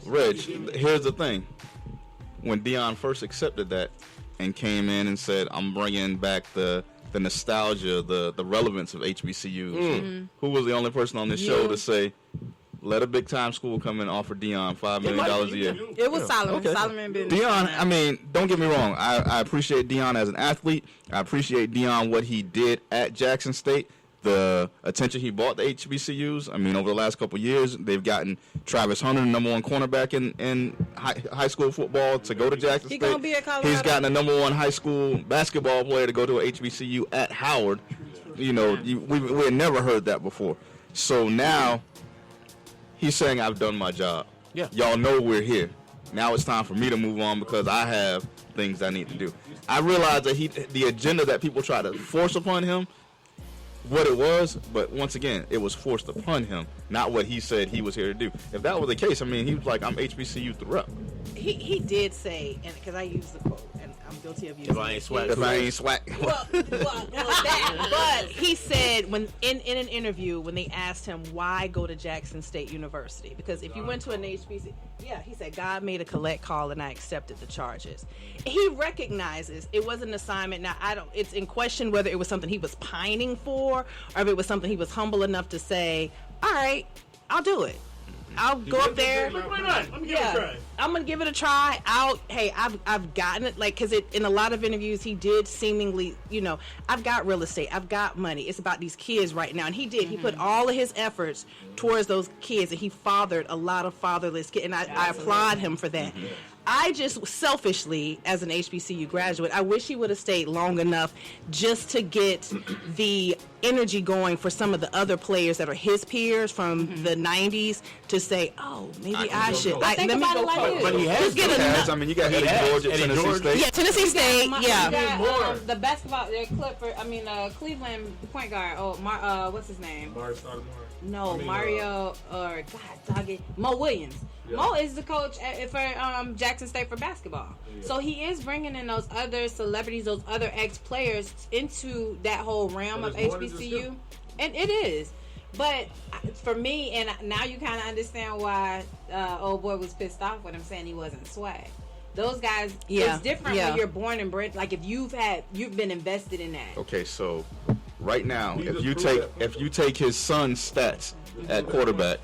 Reg, here's the thing. When Deion first accepted that and came in and said, I'm bringing back the nostalgia, the relevance of HBCUs, who was the only person on this show to say, let a big-time school come in and offer Deion $5 million a year? It was Solomon. Okay. Solomon been Deion, I mean, don't get me wrong. I appreciate Deion as an athlete. I appreciate Deion, what he did at Jackson State. The attention he brought the HBCUs. I mean, over the last couple of years, they've gotten Travis Hunter, the number one cornerback in high school football, to go to Jackson State. Gonna be at Colorado. He's gotten a number one high school basketball player to go to a HBCU at Howard. We had never heard that before. So now he's saying, I've done my job. Yeah. Y'all know we're here. Now it's time for me to move on because I have things I need to do. I realize that the agenda that people try to force upon him, what it was, but once again, it was forced upon him, not what he said he was here to do. If that was the case, I mean, he was like, I'm HBCU through rep. He did say, and because I used the quote, and I'm guilty of using it. If I ain't swag. But he said when in an interview when they asked him why go to Jackson State University, because if you went to an HBCU, he said God made a collect call and I accepted the charges. He recognizes it was an assignment. Now it's in question whether it was something he was pining for or if it was something he was humble enough to say, all right, I'll do it. I'll go up there. Why not? Let me give it a try. I'm gonna give it a try. I've gotten it, because in a lot of interviews he did seemingly, I've got real estate, I've got money. It's about these kids right now, and he did. He put all of his efforts towards those kids, and he fathered a lot of fatherless kids, and I applaud him for that. I just selfishly, as an HBCU graduate, I wish he would have stayed long enough just to get the energy going for some of the other players that are his peers from the 90s to say, oh, maybe I should. Let me go coach. But he has. I mean, you got Georgia, Tennessee State. Yeah, Tennessee State. Yeah. The basketball, Cleveland point guard. What's his name? Mario, or God dog it, Mo Williams. Yeah. Mo is the coach for Jackson State for basketball. Yeah. So he is bringing in those other celebrities, those other ex-players into that whole realm of HBCU. And it is. But for me, and now you kind of understand why old boy was pissed off with him saying he wasn't swag. Those guys, it's different when you're born and bred. Like if you've been invested in that. Okay, so right now, if you take his son's stats, at quarterback.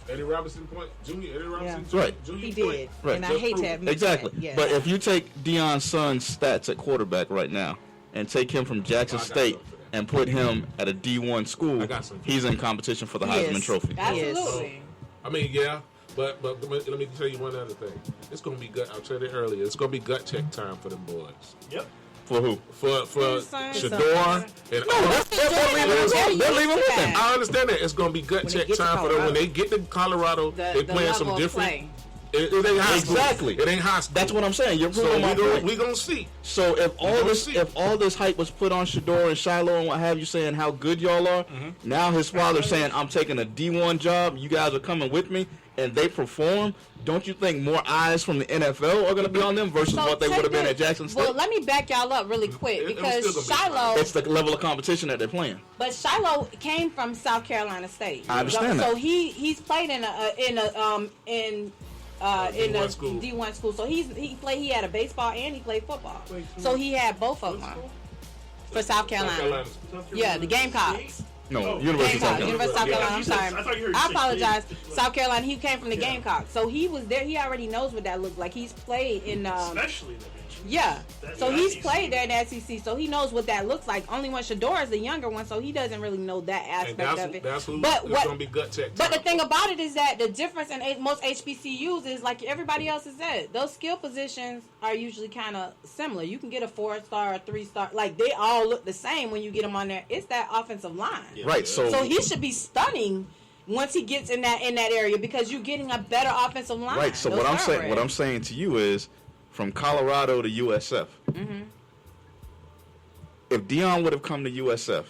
Eddie Robinson Jr. Eddie Robinson Yeah. Right. Jr. He did. Right. And I hate to admit Exactly. that. Yeah. But if you take Deion's son's stats at quarterback right now and take him from Jackson State and put him at a D1 school, he's in competition for the Heisman Trophy. Absolutely. I mean, yeah, but let me tell you one other thing. It's gonna be gut. I said it earlier. It's gonna be gut check time for them boys. Yep. For who? For Shador and they're leaving with him. I understand that. It's gonna be gut check time for them when they get to Colorado. They playing some different. It ain't high school. Exactly. It ain't high school. That's what I'm saying. You're proving my point. We gonna see. So if all this hype was put on Shador and Shiloh and what have you, saying how good y'all are, now his father's saying I'm taking a D1 job. You guys are coming with me, and they perform. Don't you think more eyes from the NFL are going to be on them versus what they would have been at Jackson State? Well, let me back y'all up really quick because Shiloh. It's the level of competition that they're playing. But Shiloh came from South Carolina State. I understand that. So he's played in a D1 school. So he had a baseball and he played football. So he had both of them for South Carolina. Yeah, the Gamecocks. No, University of South Carolina. University of South Carolina. I'm sorry. I apologize. South Carolina. He came from the Gamecocks, so he was there. He already knows what that looked like. He's played in. Especially the yeah. So he's played there in the SEC, so he knows what that looks like. Only when Shador is the younger one, so he doesn't really know that aspect of it. That's but who's gonna be gut check. But the thing about it is that the difference in most HBCUs is like everybody else has said. Those skill positions are usually kind of similar. You can get a 4-star, a 3-star, like they all look the same when you get them on there. It's that offensive line, right? So he should be stunning once he gets in that area because you're getting a better offensive line. Right. So what I'm saying to you is, from Colorado to USF, if Deion would have come to USF,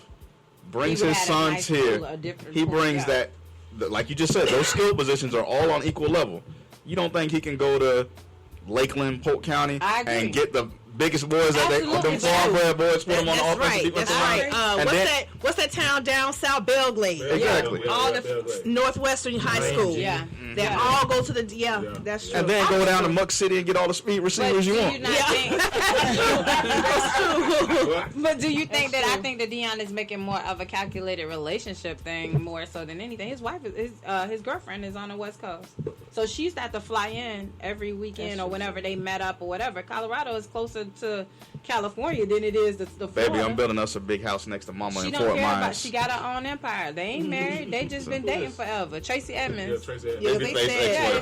brings his sons here, he brings that, like you just said, those skill positions are all on equal level. You don't think he can go to Lakeland, Polk County, and get the biggest boys that them farm-bred boys, put them on the offensive defensive line? What's that town down south? Belglade. Exactly. All the Northwestern High School. Yeah. They all go to the that's true. And then go down to Muck City and get all the speed receivers you want. But do you think that I think that Deion is making more of a calculated relationship thing more so than anything? His wife his girlfriend is on the West Coast, so she's got to fly in every weekend or whenever they met up or whatever. Colorado is closer to California than it is the Florida. Baby, I'm building us a big house next to Mama She in don't Fort care about. Myers. She got her own empire. They ain't married. They just been dating forever. Tracy Edmonds. Yeah, Tracy Edmonds. His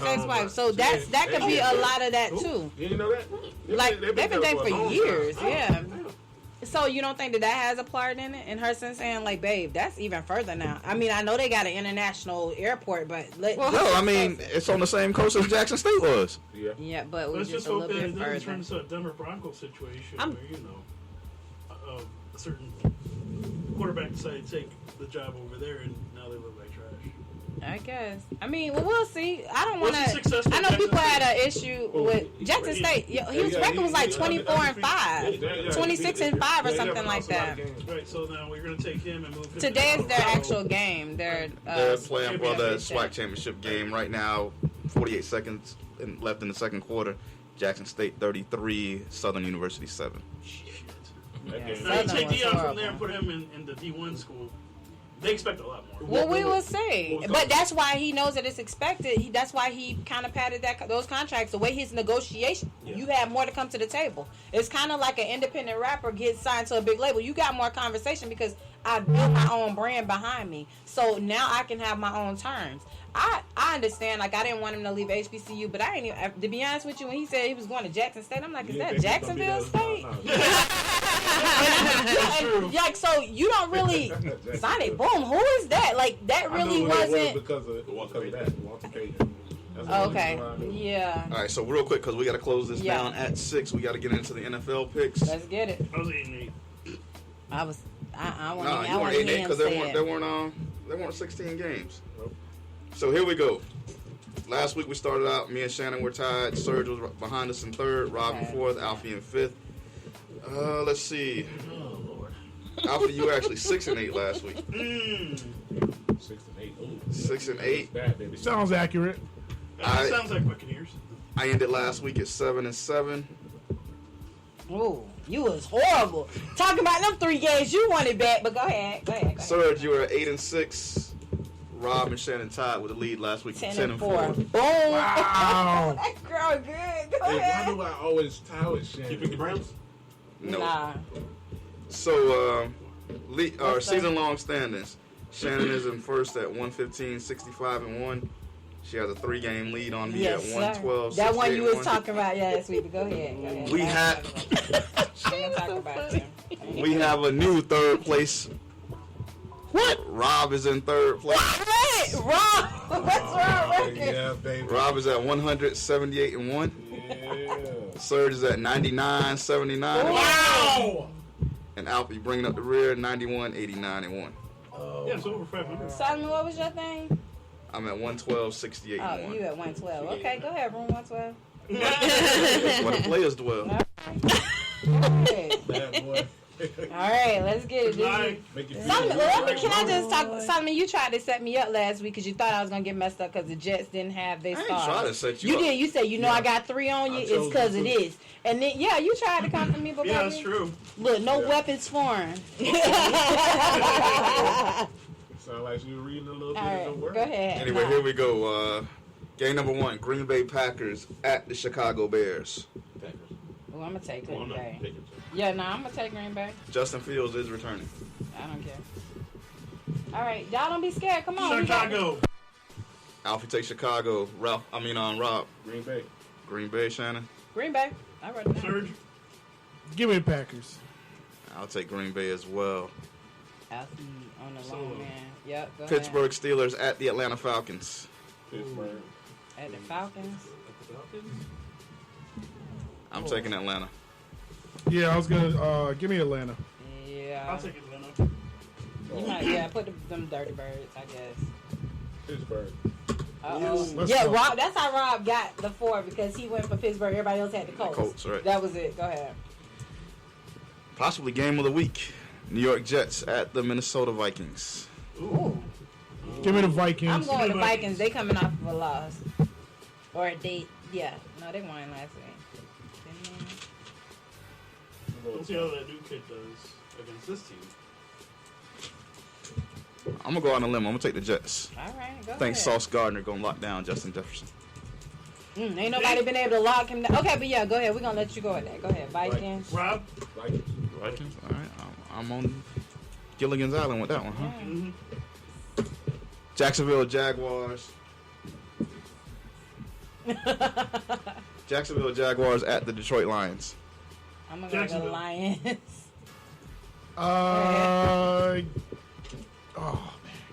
ex-wife. So that could be a lot of that too. You didn't know that? Like they've been dating for years. Time. Yeah. So you don't think that has a part in it? And her son saying like, "Babe, that's even further now." I mean, I know they got an international airport, but I mean, it's on the same coast as Jackson State was. Yeah. Yeah, but Let's we're just a hope little that bit it doesn't further. turn into a Denver Broncos situation where a certain quarterback decided to take the job over there, and now they look like trash. I guess. I mean, well, we'll see. I don't want Was he to. successful I know at people Jackson had an issue with Jackson State. His record was like 24-5, 26-5, or something like that. Right. So now we're going to take him and move him. Today is their actual game. They're playing for the SWAC championship game right now. 48 seconds left in the second quarter. Jackson State 33, Southern University 7. Now you take Deion from there and put him in the D1 school. They expect a lot more. Well, we will see. But that's why he knows that it's expected. That's why he kind of padded those contracts. The way his negotiation, you have more to come to the table. It's kind of like an independent rapper gets signed to a big label. You got more conversation because I built my own brand behind me. So now I can have my own terms. I understand. Like, I didn't want him to leave HBCU, but I ain't even, to be honest with you, when he said he was going to Jackson State, I'm like, is that Jacksonville State? Like, so you don't really sign it. Boom. Who is that? Like, that really wasn't. Because of that. Okay. Yeah. All right, so real quick, because we got to close this down at 6. We got to get into the NFL picks. Let's get it. I was 8-8. I was. I want. No, you weren't 8-8 because there weren't 16 games. Nope. So here we go. Last week we started out. Me and Shannon were tied. Serge was behind us in third. Rob in fourth. Alfie in fifth. Let's see. Alfie, you were actually 6-8 last week. 6-8. Bad, baby. Sounds accurate. Sounds like Buccaneers. I ended last week at 7-7. Ooh, you was horrible. Talking about them 3 games you wanted back, but go ahead. Serge, you were at 8-6. Rob and Shannon tied with the lead last week. 10-4. Boom. Wow. That girl good. Go Hey, why ahead. do I always tie with Shannon? You pick the Browns? No. Nah. So, season-long standings. Shannon is in first at 115, 65-1. She has a 3-game lead on me Yes, at sir. 112. That one you was 68-1. talking about last week. But go ahead. We have Talk about you. we have a new third place. What? Rob is in third place. Hey, Rob. What's wrong with you? Yeah, baby. Rob is at 178-1. Yeah. Serge is at 99-79. Wow. And Alfie bringing up the rear 91-89-1. Yeah, it's over 500. Solomon, what was your thing? I'm at 112-68-1. Oh, you at 112. Okay, go ahead, room 112. That's where the players dwell. Okay. Bad boy. All right, let's get it. Make you feel Solomon, good. can I just talk? Solomon, you tried to set me up last week because you thought I was gonna get messed up because the Jets didn't have their I ain't stars. trying to set you You up. did. You said, I got 3 on you. I It's chose because you it too. is. And then, yeah, you tried to come for me, but Yeah, baby, that's true. look, no weapons foreign. Sound like you were reading a little bit All of the right, word. go ahead. Anyway, here we go. Game number 1, Green Bay Packers at the Chicago Bears. Oh, I'm gonna take Well, I'm Green not Bay. taking it. Yeah, no, I'm gonna take Green Bay. Justin Fields is returning. I don't care. All right, y'all don't be scared. Come on, we got this. Chicago. Alfie takes Chicago. Rob. Green Bay. Green Bay, Shannon. Green Bay. I wrote it down. Surge. Give me the Packers. I'll take Green Bay as well. Alfie on the long man. Yep. Go Pittsburgh Steelers at the Atlanta Falcons. Pittsburgh. Ahead. At the Falcons. I'm taking Atlanta. Yeah, I was gonna give me Atlanta. Yeah. I'll take Atlanta. You might, put them dirty birds, I guess. Pittsburgh. Uh-oh. Let's Yeah, go. Rob. That's how Rob got the 4 because he went for Pittsburgh. Everybody else had the Colts. Colts, right. That was it. Go ahead. Possibly game of the week. New York Jets at the Minnesota Vikings. Ooh. Give me the Vikings. I'm going with the Vikings. They coming off of a loss. Or they, yeah. No, they won last week. Let's see how that new kid does against this team. I'm gonna go on a limb. I'm gonna take the Jets. All right, go Thanks, ahead. Sauce Gardner gonna lock down Justin Jefferson. Ain't nobody been able to lock him down. Okay, but yeah, go ahead. We're going to let you go with that. Go ahead, Vikings. Rob. Vikings. Vikings. All right. I'm on Gilligan's Island with that one, huh? Mm-hmm. Jacksonville Jaguars. Jacksonville Jaguars at the Detroit Lions. I'm going to go to the Lions.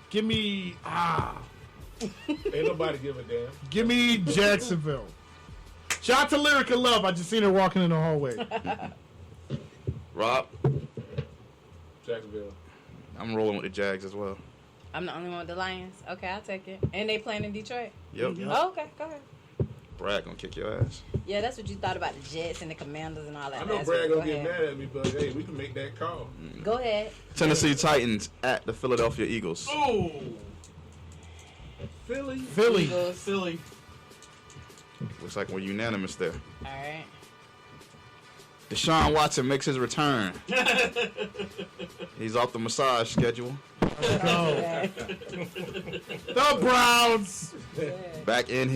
Give me Ain't nobody give a damn. give me Jacksonville. Shout out to Lyrica Love. I just seen her walking in the hallway. Rob. Jacksonville. I'm rolling with the Jags as well. I'm the only one with the Lions. Okay, I'll take it. And they playing in Detroit? Yep. Oh, okay, go ahead. Brad gonna kick your ass. Yeah, that's what you thought about the Jets and the Commanders and all that. I know last Brad week. gonna Go get ahead. mad at me, but hey, we can make that call. Go ahead. Tennessee Titans at the Philadelphia Eagles. Oh. Philly. Eagles. Philly. Looks like we're unanimous there. All right. Deshaun Watson makes his return. He's off the massage schedule. The Browns. Back in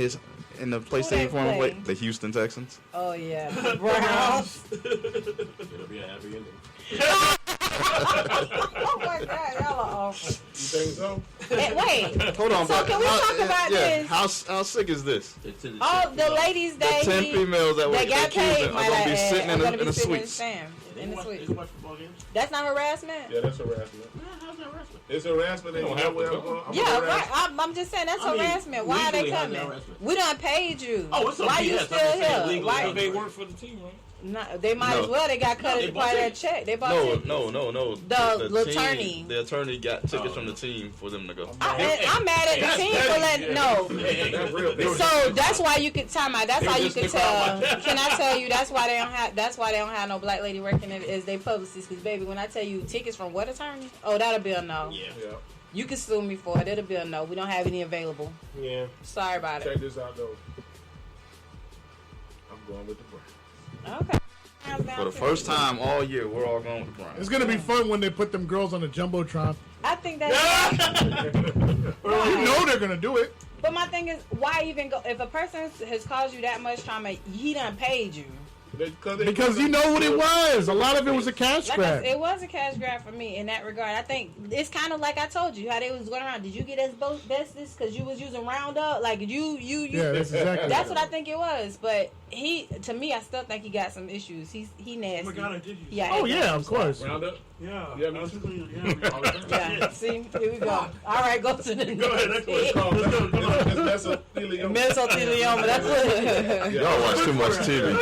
the place Who they they former play? the Houston Texans. Oh, yeah. The Browns. It'll be a happy ending. Oh, my God. Y'all are awful. You think so? Hey, wait. Hold on, So but can we talk about this? How sick is this? All the ladies The that 10 females that were got accused paid are gonna be sitting in the suites. In the suite. Is it watch football games? That's not harassment. Yeah, that's harassment. How's that harassment? It's harassment. And You you don't know have to where I'm go. going. I'm Yeah, gonna right. harass I'm just saying that's I mean, harassment. Why are they legally, how's that coming? harassment? We done paid you. Oh, it's Why okay, you yes, I'm still just saying here? legally, Why? how's They work for the team, right? No, they might No. as well. They got cut They as bought part of their tickets. check. They bought tickets. No. The attorney. The attorney got tickets from the team for them to go. I'm mad at the team for letting no. That's real. So that's why you could time out. That's They how you just could the crowd tell. watch. Can I tell you? That's why they don't have. That's why they don't have no black lady working it as they publicists. Because baby, when I tell you tickets from what attorney? Oh, that'll be a no. Yeah. You can sue me for it. It'll be a no. We don't have any available. Yeah. Sorry about Check it. this out, though. I'm going with the Browns. Okay. For the first time all year, we're all going with the Browns. It's gonna be fun when they put them girls on the jumbotron. think that. You know they're gonna do it. But my thing is, why even go? If a person has caused you that much trauma, he done paid you. Because you know what it was. A lot of it was a cash grab. It was a cash grab for me in that regard. I think it's kind of like I told you how they was going around. Did you get asbestos because you was using Roundup? Like you. Yeah, that's exactly. That's what I think it was. But to me, I still think he got some issues. He nasty. Oh my God, I did use Yeah. Oh yeah, of course. Roundup. Yeah. Yeah, Yeah. See, here we go. All right, go to the. Go ahead. That's what it's called. Let's go. Come on. Mesothelioma. That's what. Y'all watch too much TV.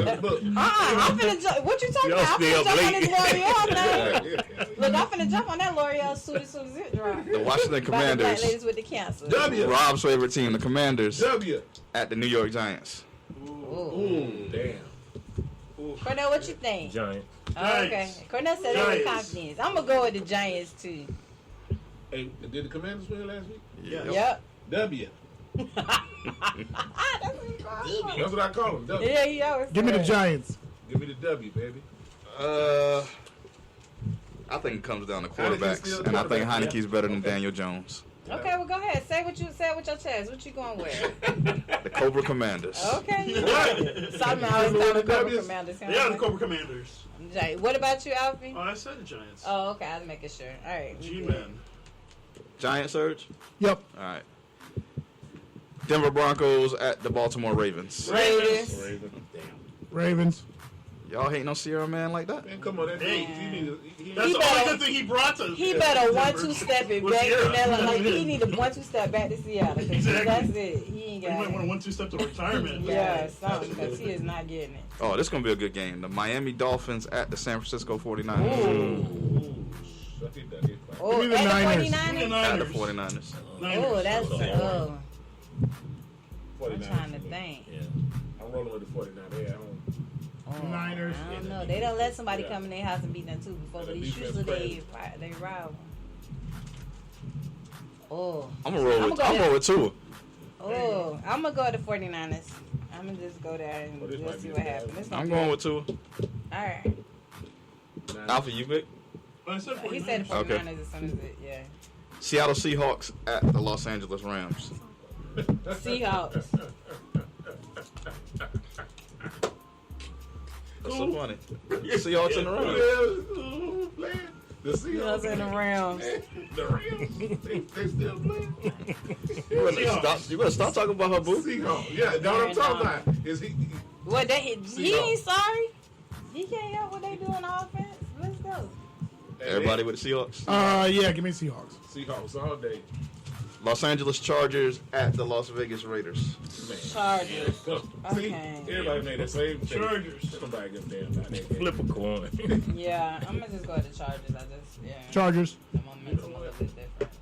I'm finna jump. What you talking about? I'm finna jump on this L'Oreal thing. Look, I'm finna jump on that L'Oreal as soon as it drops. The Washington Commanders. Ladies with the cancer. Rob's favorite team, the Commanders. W. At the New York Giants. Ooh, damn. Cornell, what you think? Giants. Oh, okay. Cornell said that with confidence. I'm gonna go with the Giants too. Hey, did the Commanders win last week? Yeah. Yep. W. That's That's what I call him. W. Yeah, he always. Give me the said. Giants. Give me the W, baby. I think it comes down to quarterbacks, and I think Heineke's better than Daniel Jones. Okay, well, go ahead. Say what you said with your chest. What you going with? The Cobra Commanders. Okay. Something I always thought of Cobra Commanders. They are the Cobra Commanders. What about you, Alfie? Oh, I said the Giants. Oh, okay. I was making sure. All right. G-Man. Giant Surge? Yep. All right. Denver Broncos at the Baltimore Ravens. Ravens. Y'all hating on Sierra Man like that? Man, come on. That's Hey. he That's the only good thing he brought to. He better 1-2 step it With back. Sierra. Like he need a 1-2 step back to Seattle. Exactly. That's it. He ain't You got might it. want a 1-2 step to retirement. Yeah, something because he is not getting it. Oh, this is going to be a good game. The Miami Dolphins at the San Francisco 49ers. Oh, Give me the and Niners. the 49ers. At the 49ers. Oh, that's I'm 49ers. trying to think. Yeah. I'm rolling with the 49ers. They at home. Niners. I don't know. They don't let somebody come in their house and beat them too before, but The it's defense usually crazy. they rival. Oh. I'm going to roll with Tua. Oh, I'm gonna go to the 49ers. I'm gonna just go there and this we'll might see be what a bad happens. I'm going with Tua. All right. Alpha, you pick? I said 49ers. He said the 49ers Okay. as soon as it, yeah. Seattle Seahawks at the Los Angeles Rams. Seahawks. That's so funny. Seahawks in the Rams. The Seahawks in the Rams. The Rams. They still playing. You better stop talking about her, boo. Seahawks. Yeah, that's what I'm talking about. Is he? What he Seahawks. ain't sorry. He can't help what they do on offense. Let's go. Everybody with the Seahawks. Yeah, give me Seahawks. Seahawks all day. Los Angeles Chargers at the Las Vegas Raiders. Chargers. See, Okay. everybody made the same thing. Chargers. Somebody give a damn about that game. Flip a coin. Yeah, I'm gonna just go with the Chargers. Chargers. The momentum a little bit different.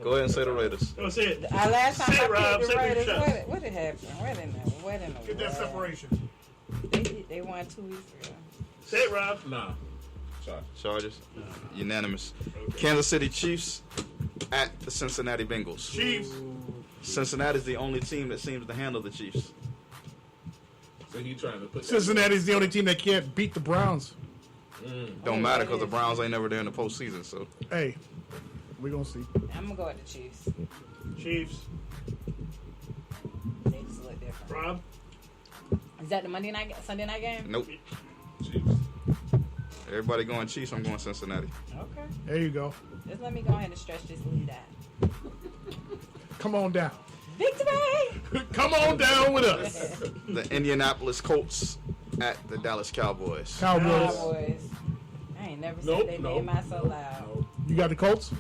Go ahead and say the Raiders. Go say it. Last time Say I it, Rob. picked the Say it, Raiders, Chuck. what did happen? What in the Get that world? separation. They won 2 weeks ago. Say it, Rob. Nah. Chargers. Unanimous. Kansas City Chiefs at the Cincinnati Bengals. Chiefs. Cincinnati's the only team that seems to handle the Chiefs. So he trying to put Cincinnati's the only team that can't beat the Browns. Don't matter because the Browns ain't never there in the postseason. So Hey, we gonna see. I'm gonna go with the Chiefs. Chiefs. They just look different. Rob. Is that the Sunday night game? nope. Chiefs. Everybody going Chiefs. I'm going Cincinnati. Okay. There you go. Just let me go ahead and stretch this lead out. Come on down. Victory! Come on down with us. The Indianapolis Colts at the Dallas Cowboys. Cowboys. Cowboys. I ain't never Nope, said they nope. name out so loud. You got the Colts?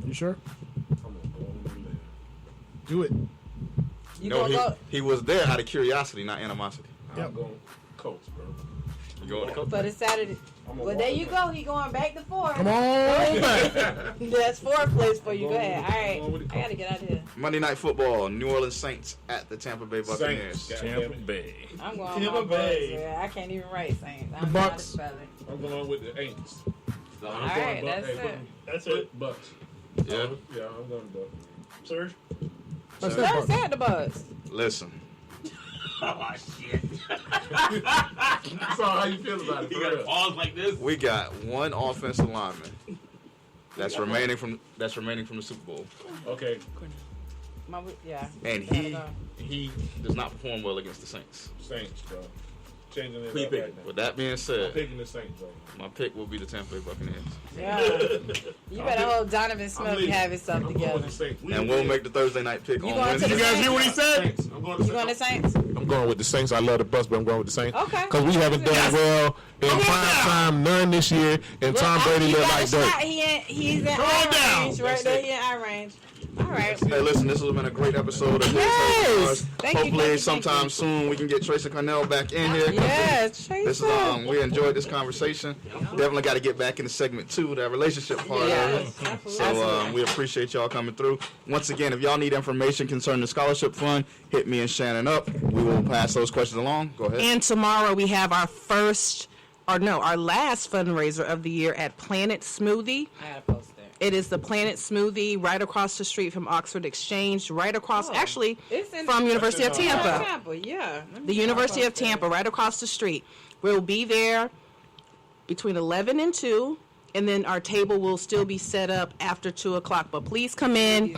You sure? Do it. You No, gonna go he was there out of curiosity, not animosity. I'm going Colts, bro. You going to Colts? for the Saturday? Well, there you go. He going back to 4. Come on back. That's 4th place for you. Go ahead. All going right. with the I gotta get out of here. Monday Night Football. New Orleans Saints at the Tampa Bay Buccaneers. Saints. Tampa Bay. I'm going Tampa with my Bay. Bucks. Yeah, I can't even write Saints. I The don't know how to Bucks. spell it. I'm going with the Aints. All right, that's it. That's it. Bucks. Yeah. Yeah, I'm going Bucks. Serge. That's Let's that say the Bucks. Listen, Oh shit! So how you feel about it? You For gotta real? pause like this. we got one offensive lineman That's remaining from the Super Bowl. Okay. Yeah. And he does not perform well against the Saints. Saints, bro. Changing it Who you up picking? right now. With that being said, I'm picking the Saints, bro. My pick will be the Tampa Bay Buccaneers. Yeah. You better hope Donovan Smith have himself together. And we'll make the Thursday night pick on Wednesday. You guys hear what he said? You going to Saints? I'm going with the Saints. I love the Bucs, but I'm going with the Saints. Okay. Because we haven't done well in prime time, none this year, and Tom Brady looked like dirt. He's in our range, right there. He in our range. All right. Hey, listen, this has been a great episode of Yes. Hopefully, sometime soon we can get Tracy Cornell back in here. Yes, Tracy. This is, we enjoyed this conversation. Definitely got to get back into segment 2, that relationship part of it. So we appreciate y'all coming through. Once again, if y'all need information concerning the scholarship fund, hit me and Shannon up. We will pass those questions along. Go ahead. And tomorrow we have our last fundraiser of the year at Planet Smoothie. I gotta post that. It is the Planet Smoothie right across the street from Oxford Exchange, right across, from University of Tampa. Yeah. The University of Tampa, right across the street. We'll be there between 11 and 2, and then our table will still be set up after 2 o'clock. But please come in,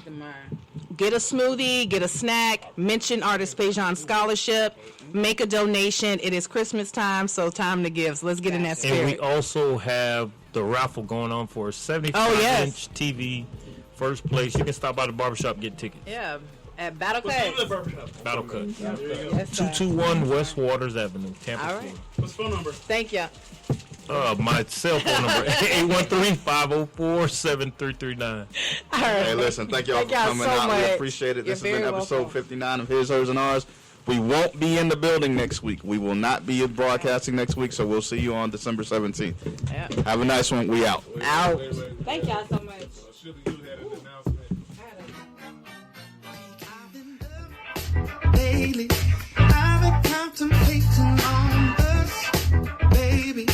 get a smoothie, get a snack, mention Artist Pajon Scholarship, make a donation. It is Christmas time, so time to give. So let's get in that spirit. And we also have the raffle going on for a 75-inch TV. First place. You can stop by the barbershop and get tickets. Yeah. At Battle Cut. Battle Cut. Yes, 221 West Waters Avenue, Tampa, All right. Florida. What's the phone number? Thank you. My cell phone number, 813-504-7339. All right. Hey, listen, thank y'all for coming so out. much. We appreciate it. This has You're been very episode welcome. 59 of His, Hers, and Ours. We won't be in the building next week. We will not be broadcasting next week, so we'll see you on December 17th. Yeah. Have a nice one. We out. Out. Thank y'all so much. Lately, I've been contemplating on us, baby.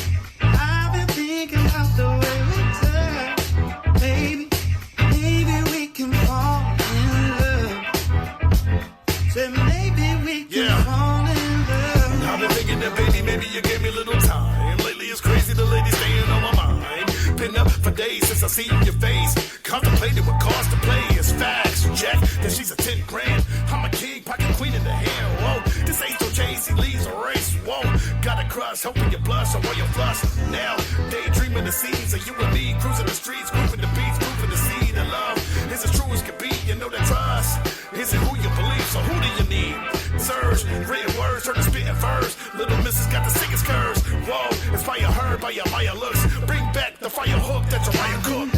I've been thinking about the way we touch, baby. Maybe we can fall in love. So maybe we can fall in love. I've been thinking that, baby, maybe you gave me a little time. Lately it's crazy, the lady staying on my mind. Been up for days since I seen your face. Contemplated what cost to play. It's facts, Jack, that she's a 10 grand. I'm a king, pocket queen in the hand. Whoa, this ain't no Jay-Z leads a race. Whoa, got a crush, hoping you blush or you flush. Now, daydreaming the scenes of you and me, cruising the streets, grooving the beats, proving the seed of love. Is as true as can be, you know that trust. Is it who you believe, so who do you need? Surge, written words, turn to spitting verse. Little missus got the sickest curves. Whoa, inspire her by your Maya looks. Bring back the fire hook that's a Ryan Cook.